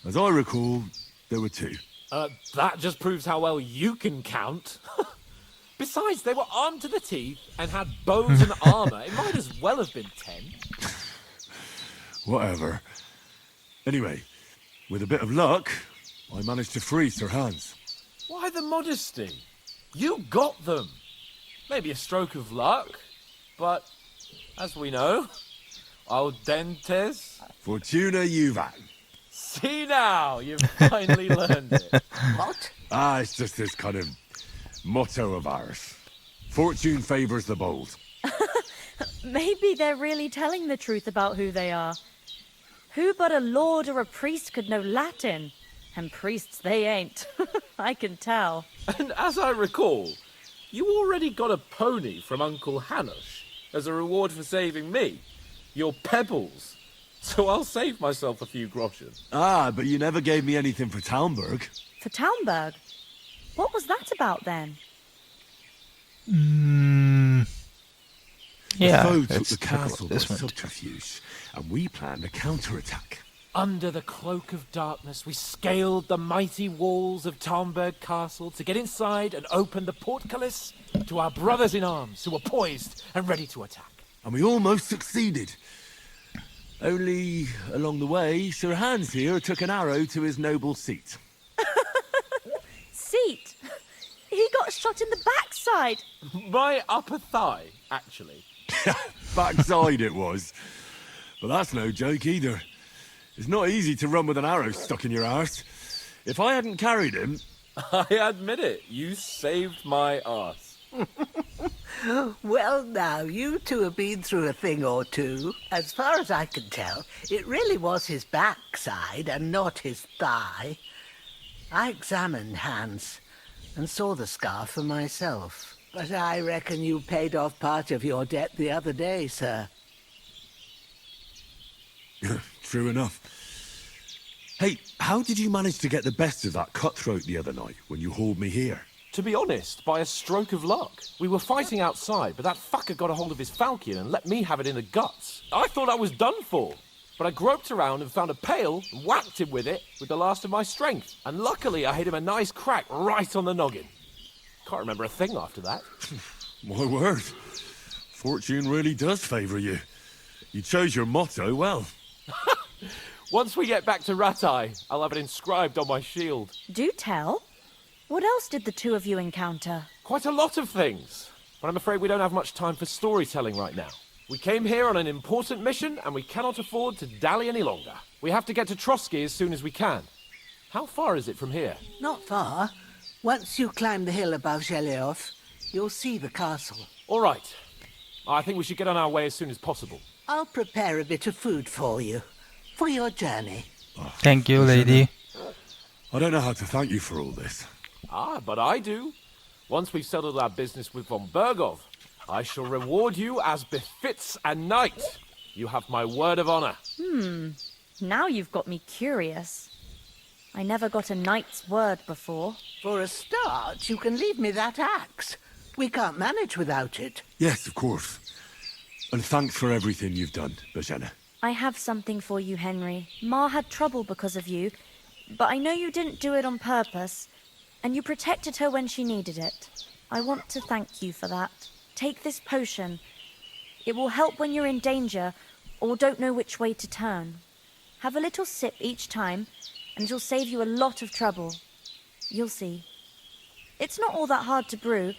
As I recall, there were 2. That just proves how well you can count. Besides, they were armed to the teeth and had bows and armour. It might as well have been 10. Whatever. Anyway, with a bit of luck, I managed to free Sir Hans. Why the modesty? You got them. Maybe a stroke of luck, but as we know, audentes. Fortuna juvat. See now, you've finally learned it. What? It's just this kind of motto of ours. Fortune favours the bold. Maybe they're really telling the truth about who they are. Who but a lord or a priest could know Latin? And priests they ain't. I can tell. And as I recall, you already got a pony from Uncle Hanush as a reward for saving me. Your pebbles. So I'll save myself a few groschen. But you never gave me anything for Talmberg. For Talmberg? What was that about then? The Yeah, foe took let's the talk about castle by this one. subterfuge, and we planned a counterattack. Under the cloak of darkness, we scaled the mighty walls of Talmberg Castle to get inside and open the portcullis to our brothers in arms who were poised and ready to attack. And we almost succeeded. Only, along the way, Sir Hans here took an arrow to his noble seat. Seat? He got shot in the backside. My upper thigh, actually. Backside it was. But that's no joke either. It's not easy to run with an arrow stuck in your arse. If I hadn't carried him... I admit it, you saved my arse. Well, now, you two have been through a thing or two. As far as I can tell, it really was his backside and not his thigh. I examined Hans and saw the scar for myself. But I reckon you paid off part of your debt the other day, sir. True enough. Hey, how did you manage to get the best of that cutthroat the other night when you hauled me here? To be honest, by a stroke of luck. We were fighting outside, but that fucker got a hold of his falchion and let me have it in the guts. I thought I was done for. But I groped around and found a pail and whacked him with it with the last of my strength. And luckily I hit him a nice crack right on the noggin. Can't remember a thing after that. My word. Fortune really does favour you. You chose your motto well. Once we get back to Ratai, I'll have it inscribed on my shield. Do tell. What else did the two of you encounter? Quite a lot of things. But I'm afraid we don't have much time for storytelling right now. We came here on an important mission, and we cannot afford to dally any longer. We have to get to Trotsky as soon as we can. How far is it from here? Not far. Once you climb the hill above Zheleov, you'll see the castle. All right. I think we should get on our way as soon as possible. I'll prepare a bit of food for you, for your journey. Thank you, lady. I don't know how to thank you for all this. But I do. Once we've settled our business with von Bergov, I shall reward you as befits a knight. You have my word of honor. Now you've got me curious. I never got a knight's word before. For a start, you can leave me that axe. We can't manage without it. Yes, of course. And thanks for everything you've done, Bohemia. I have something for you, Henry. Ma had trouble because of you, but I know you didn't do it on purpose, and you protected her when she needed it. I want to thank you for that. Take this potion. It will help when you're in danger or don't know which way to turn. Have a little sip each time, and it'll save you a lot of trouble. You'll see. It's not all that hard to brew.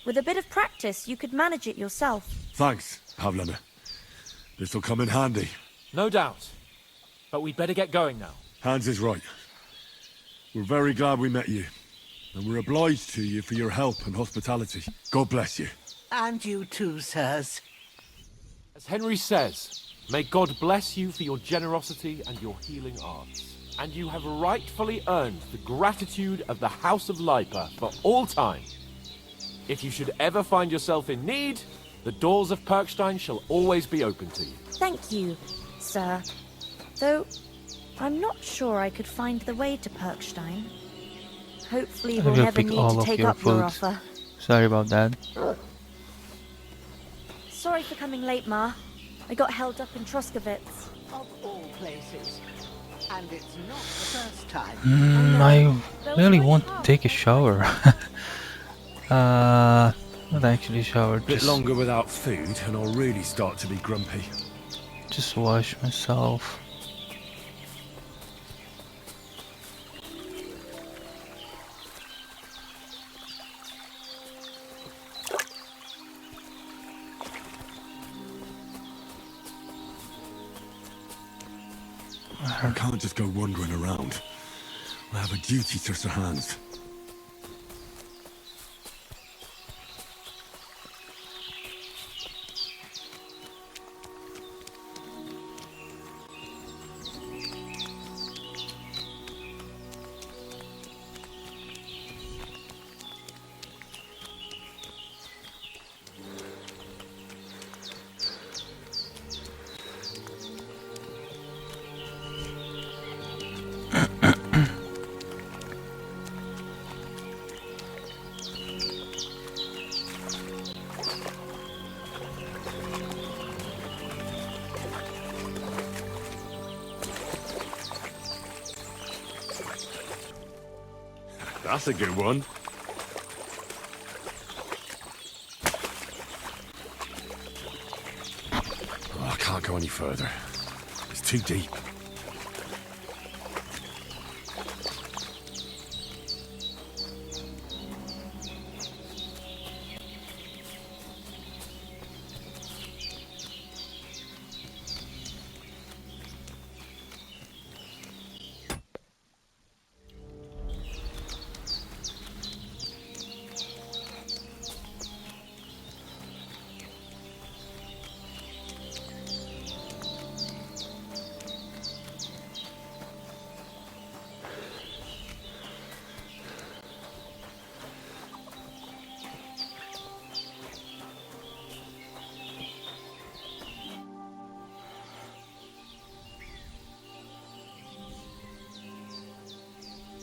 With a bit of practice, you could manage it yourself. Thanks, Pavlena. This'll come in handy. No doubt. But we'd better get going now. Hans is right. We're very glad we met you. And we're obliged to you for your help and hospitality. God bless you. And you too, sirs. As Henry says, may God bless you for your generosity and your healing arts. And you have rightfully earned the gratitude of the House of Lipa for all time. If you should ever find yourself in need, the doors of Perkstein shall always be open to you. Thank you, sir. Though, I'm not sure I could find the way to Perkstein. Hopefully I we'll will never pick need all to of take your up your food. offer. Sorry about that. Sorry for coming late, Ma. I got held up in Troskowitz. Of all places. And it's not the first time. I really want to take a shower. Not actually shower, Bit just longer without food, and I'll really start to be grumpy. just wash myself. I can't just go wandering around. I have a duty to Sir Hans. That's a good one. Oh, I can't go any further. It's too deep.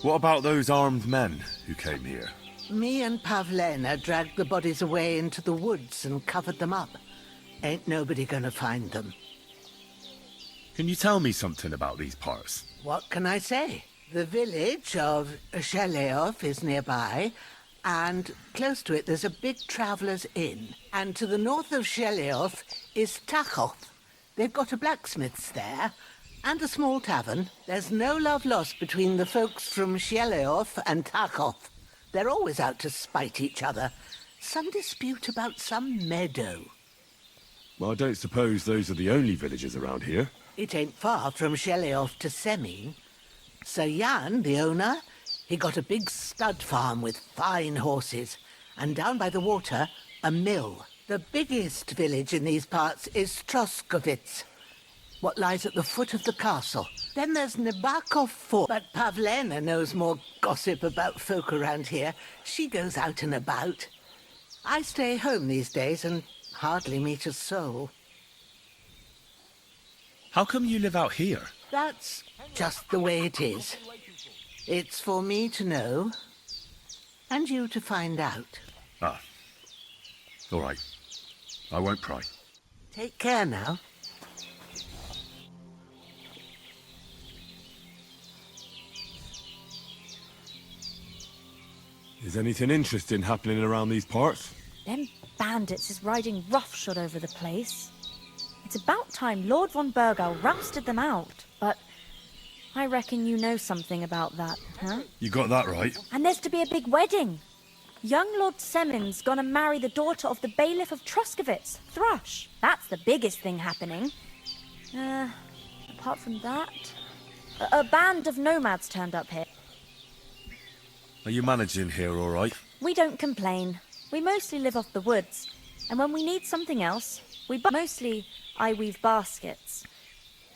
What about those armed men who came here? Me and Pavlena dragged the bodies away into the woods and covered them up. Ain't nobody gonna find them. Can you tell me something about these parts? What can I say? The village of Sheleov is nearby, and close to it there's a big traveller's inn. And to the north of Sheleov is Tachov. They've got a blacksmith's there, and a small tavern. There's no love lost between the folks from Sheleov and Tachov. They're always out to spite each other. Some dispute about some meadow. Well, I don't suppose those are the only villages around here. It ain't far from Sheleov to Semin. Sir Jan, the owner, he got a big stud farm with fine horses. And down by the water, a mill. The biggest village in these parts is Troskowitz, what lies at the foot of the castle. Then there's Nabakov Fort, but Pavlena knows more gossip about folk around here. She goes out and about. I stay home these days and hardly meet a soul. How come you live out here? That's just the way it is. It's for me to know, and you to find out. Ah. All right. I won't pry. Take care now. Is anything interesting happening around these parts? Them bandits is riding roughshod over the place. It's about time Lord von Burgau rousted them out, but I reckon you know something about that, huh? You got that right. And there's to be a big wedding. Young Lord Semon's gonna marry the daughter of the bailiff of Troskowitz, Thrush. That's the biggest thing happening. Apart from that, a band of nomads turned up here. Are you managing here all right? We don't complain. We mostly live off the woods, and when we need something else, mostly I weave baskets.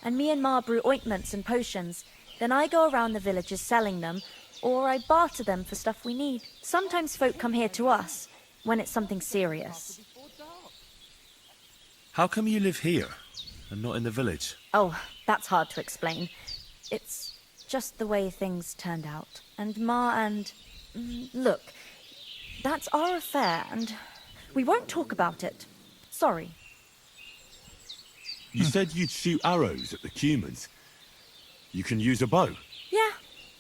And me and Ma brew ointments and potions. Then I go around the villages selling them, or I barter them for stuff we need. Sometimes folk come here to us, when it's something serious. How come you live here, and not in the village? Oh, that's hard to explain. It's just the way things turned out. And Ma and... Look, that's our affair, and we won't talk about it. Sorry. You said you'd shoot arrows at the Cumans. You can use a bow. Yeah,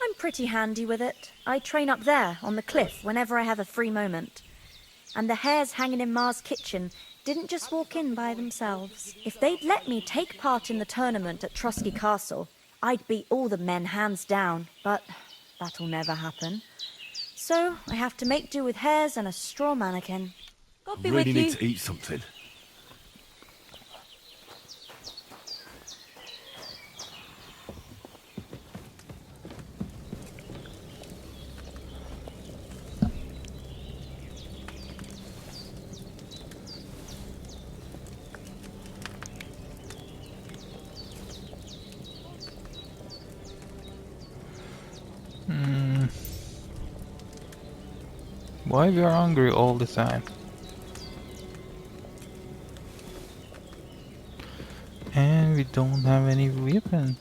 I'm pretty handy with it. I train up there, on the cliff, whenever I have a free moment. And the hares hanging in Ma's kitchen didn't just walk in by themselves. If they'd let me take part in the tournament at Trusky Castle, I'd beat all the men hands down, but that'll never happen. So I have to make do with hares and a straw mannequin. God be I really with you. need to eat something. Why we are hungry all the time? And we don't have any weapon.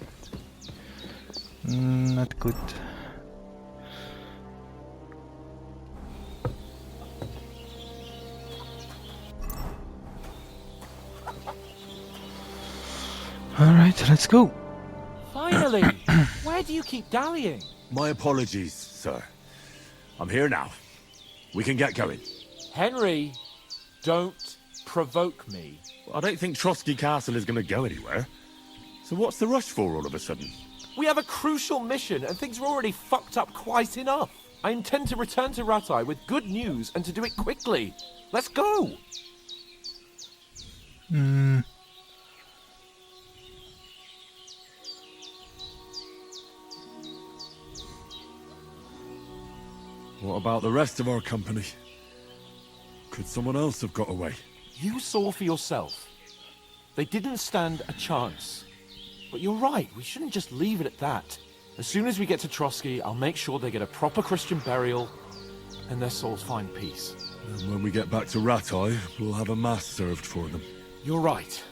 Not good. Alright, let's go. Finally! Where do you keep dallying? My apologies, sir. I'm here now. We can get going. Henry, don't provoke me. I don't think Trotsky Castle is going to go anywhere. So what's the rush for all of a sudden? We have a crucial mission, and things are already fucked up quite enough. I intend to return to Rattay with good news, and to do it quickly. Let's go! What about the rest of our company? Could someone else have got away? You saw for yourself. They didn't stand a chance. But you're right, we shouldn't just leave it at that. As soon as we get to Trotsky, I'll make sure they get a proper Christian burial, and their souls find peace. And when we get back to Rattay, we'll have a mass served for them. You're right.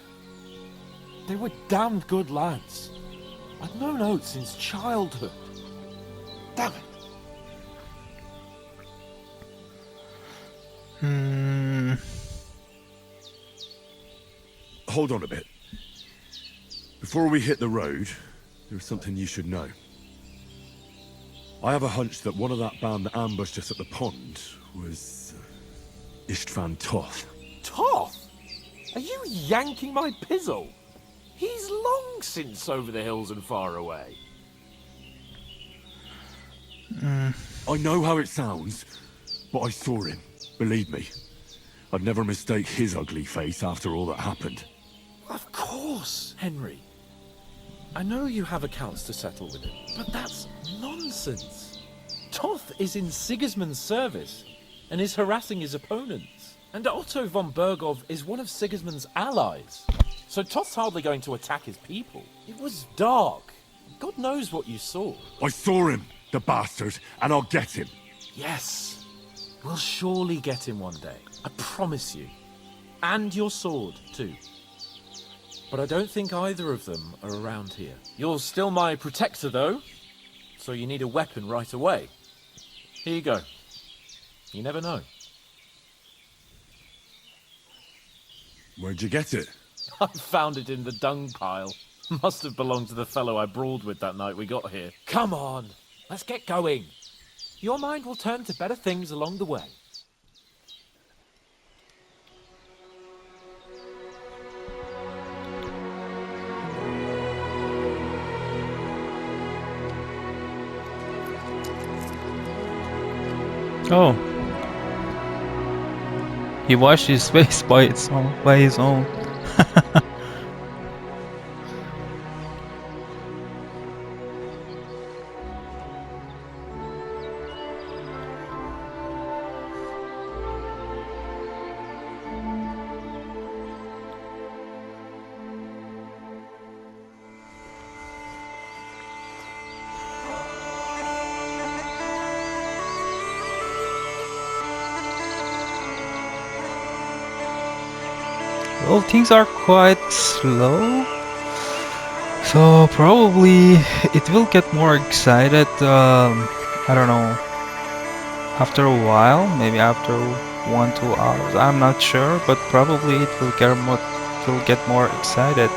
They were damned good lads. I've known Oates since childhood. Damn it. Hold on a bit. Before we hit the road, there's something you should know. I have a hunch that one of that band that ambushed us at the pond was Istvan Toth. Toth? Are you yanking my pizzle? He's long since over the hills and far away. I know how it sounds, but I saw him. Believe me. I'd never mistake his ugly face after all that happened. Of course, Henry. I know you have accounts to settle with him, but that's nonsense. Toth is in Sigismund's service and is harassing his opponents. And Otto von Bergov is one of Sigismund's allies. So Toth's hardly going to attack his people. It was dark. God knows what you saw. I saw him, the bastard, and I'll get him. Yes. We'll surely get him one day. I promise you. And your sword, too. But I don't think either of them are around here. You're still my protector, though. So you need a weapon right away. Here you go. You never know. Where'd you get it? I found it in the dung pile. Must have belonged to the fellow I brawled with that night we got here. Come on, let's get going. Your mind will turn to better things along the way. Oh. He washed his face by his own. Well, things are quite slow, so probably it will get more excited. I don't know. After a while, maybe after 1-2 hours. I'm not sure, but probably it will get more excited.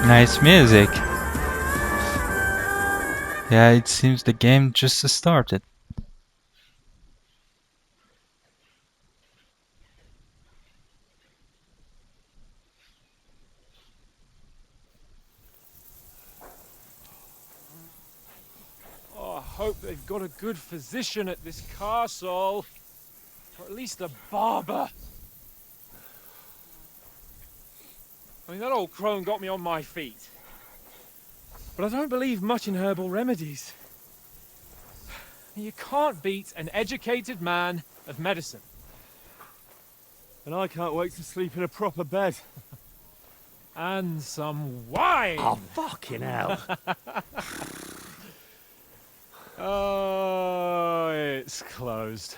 Nice music. Yeah, it seems the game just started. Oh, I hope they've got a good physician at this castle. Or at least a barber. I mean, that old crone got me on my feet. But I don't believe much in herbal remedies. You can't beat an educated man of medicine. And I can't wait to sleep in a proper bed. And some wine! Oh, fucking hell. Oh, it's closed.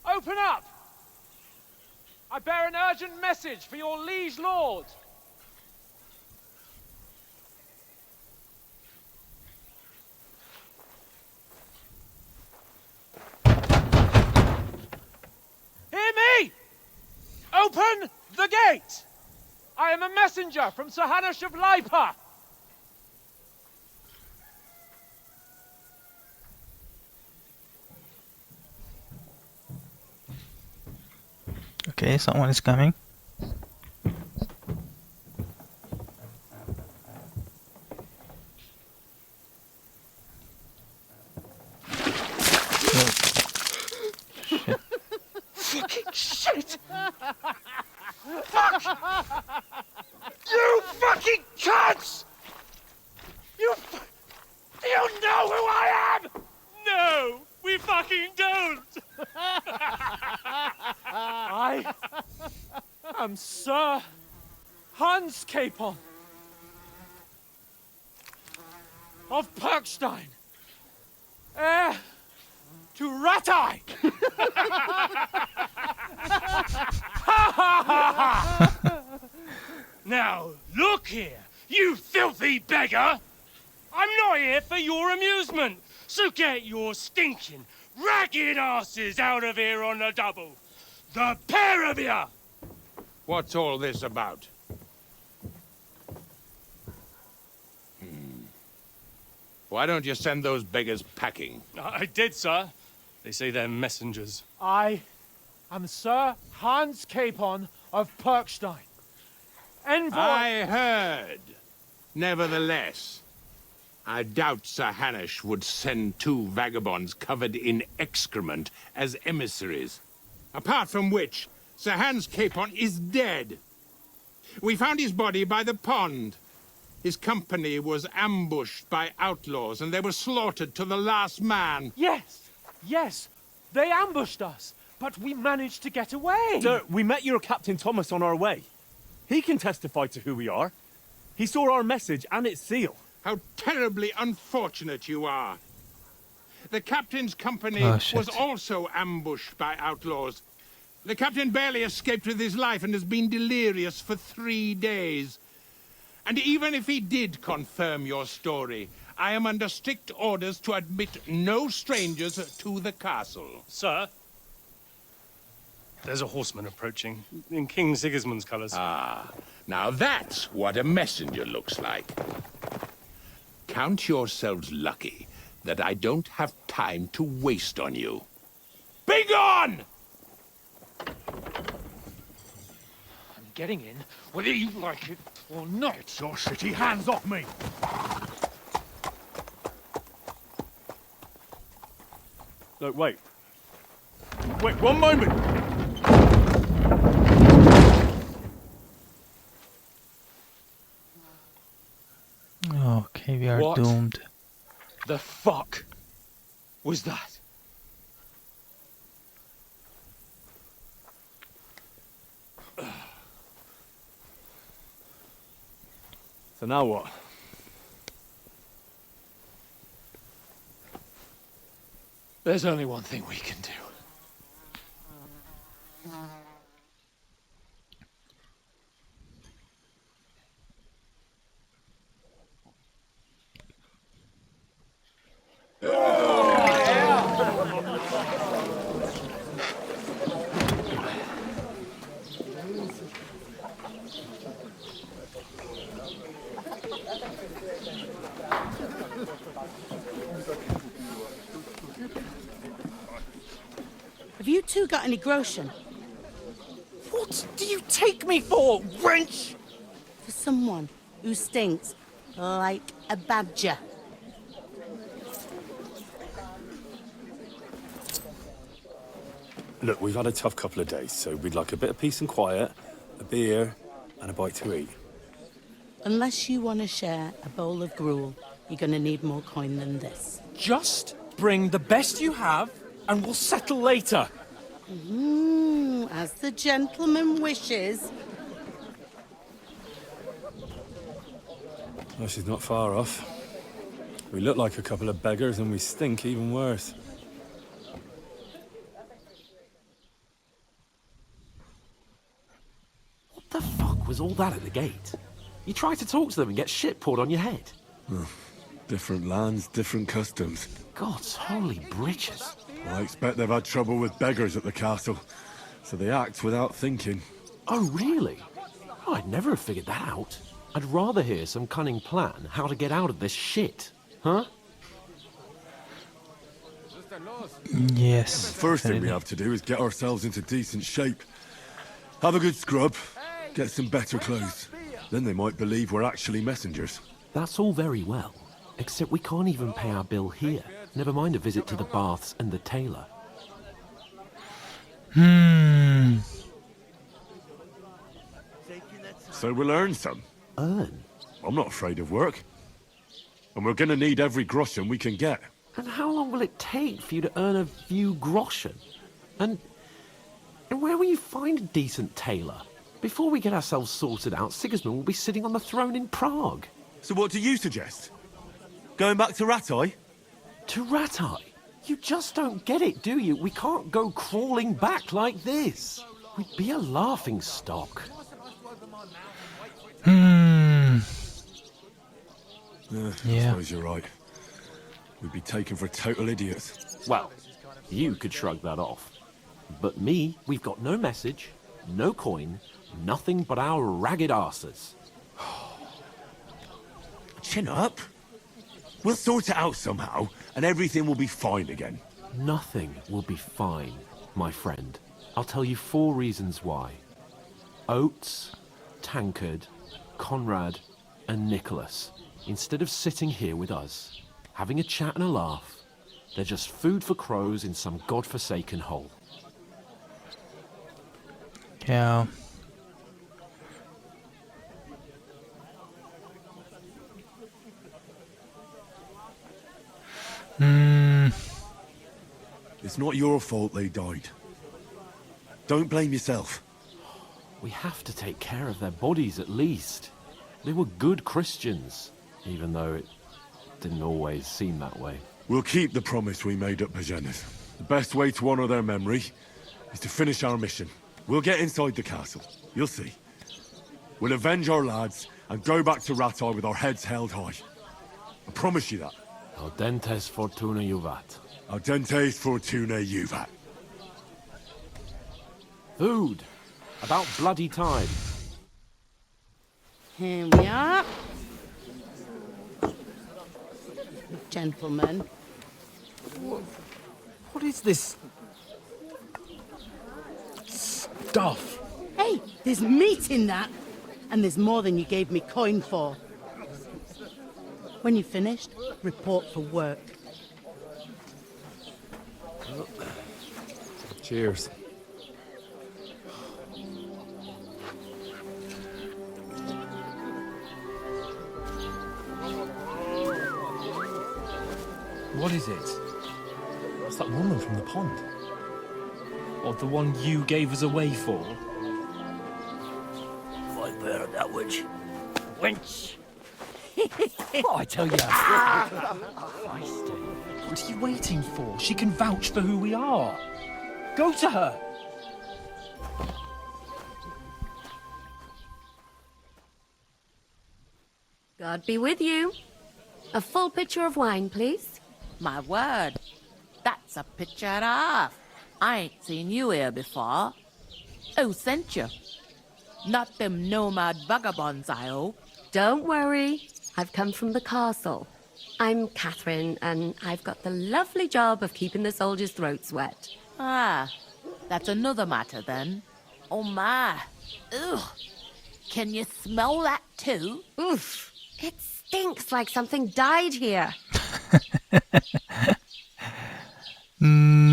Open up! I bear an urgent message for your liege lord. Hear me! Open the gate! I am a messenger from Sir Hanush of Lipa. Okay, someone is coming. Fucking shit! Fuck! You fucking cunts! Do you know who I am? No, we fucking don't. I am Sir Hans Capon of Perkstein, heir to Ratai. Now, look here, you filthy beggar! I'm not here for your amusement, so get your stinking, ragged asses out of here on the double. The pair of you! What's all this about? Why don't you send those beggars packing? I did, sir. They say they're messengers. I am Sir Hans Capon of Perkstein. Envoy... I heard. Nevertheless, I doubt Sir Hanush would send 2 vagabonds covered in excrement as emissaries. Apart from which, Sir Hans Capon is dead. We found his body by the pond. His company was ambushed by outlaws, and they were slaughtered to the last man. Yes, yes, they ambushed us, but we managed to get away. Sir, we met your Captain Thomas on our way. He can testify to who we are. He saw our message and its seal. How terribly unfortunate you are. The captain's company was also ambushed by outlaws. The captain barely escaped with his life and has been delirious for 3 days. And even if he did confirm your story, I am under strict orders to admit no strangers to the castle. Sir, there's a horseman approaching, in King Sigismund's colours. Ah, now that's what a messenger looks like. Count yourselves lucky that I don't have time to waste on you. Be gone! I'm getting in, whether you like it or not. Get your shitty hands off me! Look, wait. Wait, one moment! Okay, we are What? doomed. The fuck was that? So now what? There's only one thing we can do. Have you two got any groschen? What do you take me for, wench? For someone who stinks like a badger. Look, we've had a tough couple of days, so we'd like a bit of peace and quiet, a beer, and a bite to eat. Unless you want to share a bowl of gruel, you're going to need more coin than this. Just bring the best you have, and we'll settle later. As the gentleman wishes. Well, she's not far off. We look like a couple of beggars, and we stink even worse. What the fuck was all that at the gate? You try to talk to them and get shit poured on your head. Different lands, different customs. God's holy britches. I expect they've had trouble with beggars at the castle, so they act without thinking. Oh, really? Oh, I'd never have figured that out. I'd rather hear some cunning plan how to get out of this shit. Huh? Yes. First thing we have to do is get ourselves into decent shape. Have a good scrub, get some better clothes. Then they might believe we're actually messengers. That's all very well, except we can't even pay our bill here. Never mind a visit to the baths and the tailor. So we'll earn some. Earn? I'm not afraid of work. And we're gonna need every groschen we can get. And how long will it take for you to earn a few groschen? And where will you find a decent tailor? Before we get ourselves sorted out, Sigismund will be sitting on the throne in Prague. So what do you suggest? Going back to Ratai? To Ratai? You just don't get it, do you? We can't go crawling back like this. We'd be a laughing stock. Yeah, I Yeah. suppose you're right. We'd be taken for total idiots. Well, you could shrug that off. But me, we've got no message, no coin, nothing but our ragged arses. Chin up. We'll sort it out somehow, and everything will be fine again. Nothing will be fine, my friend. I'll tell you 4 reasons why. Oates, Tankard, Conrad, and Nicholas, instead of sitting here with us, having a chat and a laugh, they're just food for crows in some godforsaken hole. Yeah. It's not your fault they died. Don't blame yourself. We have to take care of their bodies at least. They were good Christians, even though it didn't always seem that way. We'll keep the promise we made at Bajena's. The best way to honor their memory is to finish our mission. We'll get inside the castle. You'll see. We'll avenge our lads and go back to Ratai with our heads held high. I promise you that. Audentes fortuna juvat. Audentes fortuna juvat. Food. About bloody time. Here we are. Gentlemen. What is this stuff? Hey, there's meat in that. And there's more than you gave me coin for. When you're finished, report for work. Cheers. What is it? What's that woman from the pond? Or the one you gave us away for? I bear that witch. Wench! Oh, I tell you. What are you waiting for? She can vouch for who we are. Go to her. God be with you. A full pitcher of wine, please. My word, that's a picture and a half. I ain't seen you here before. Who sent you? Not them nomad vagabonds, I hope. Don't worry. I've come from the castle. I'm Catherine, and I've got the lovely job of keeping the soldiers' throats wet. Ah, that's another matter then. Oh my. Ugh. Can you smell that too? Oof. It stinks like something died here.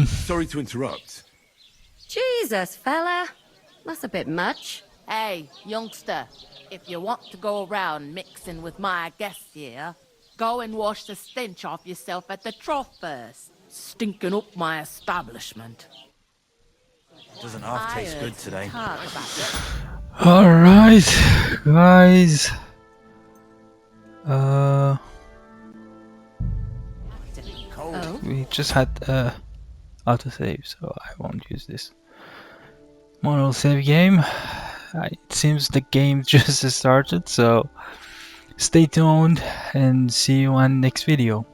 Sorry to interrupt. Jesus, fella. That's a bit much. Hey, youngster, if you want to go around mixing with my guests here, go and wash the stench off yourself at the trough first. Stinking up my establishment. Doesn't half taste good today. Alright, guys. We just had autosave, so I won't use this mono save game. It seems the game just started, so stay tuned and see you on next video.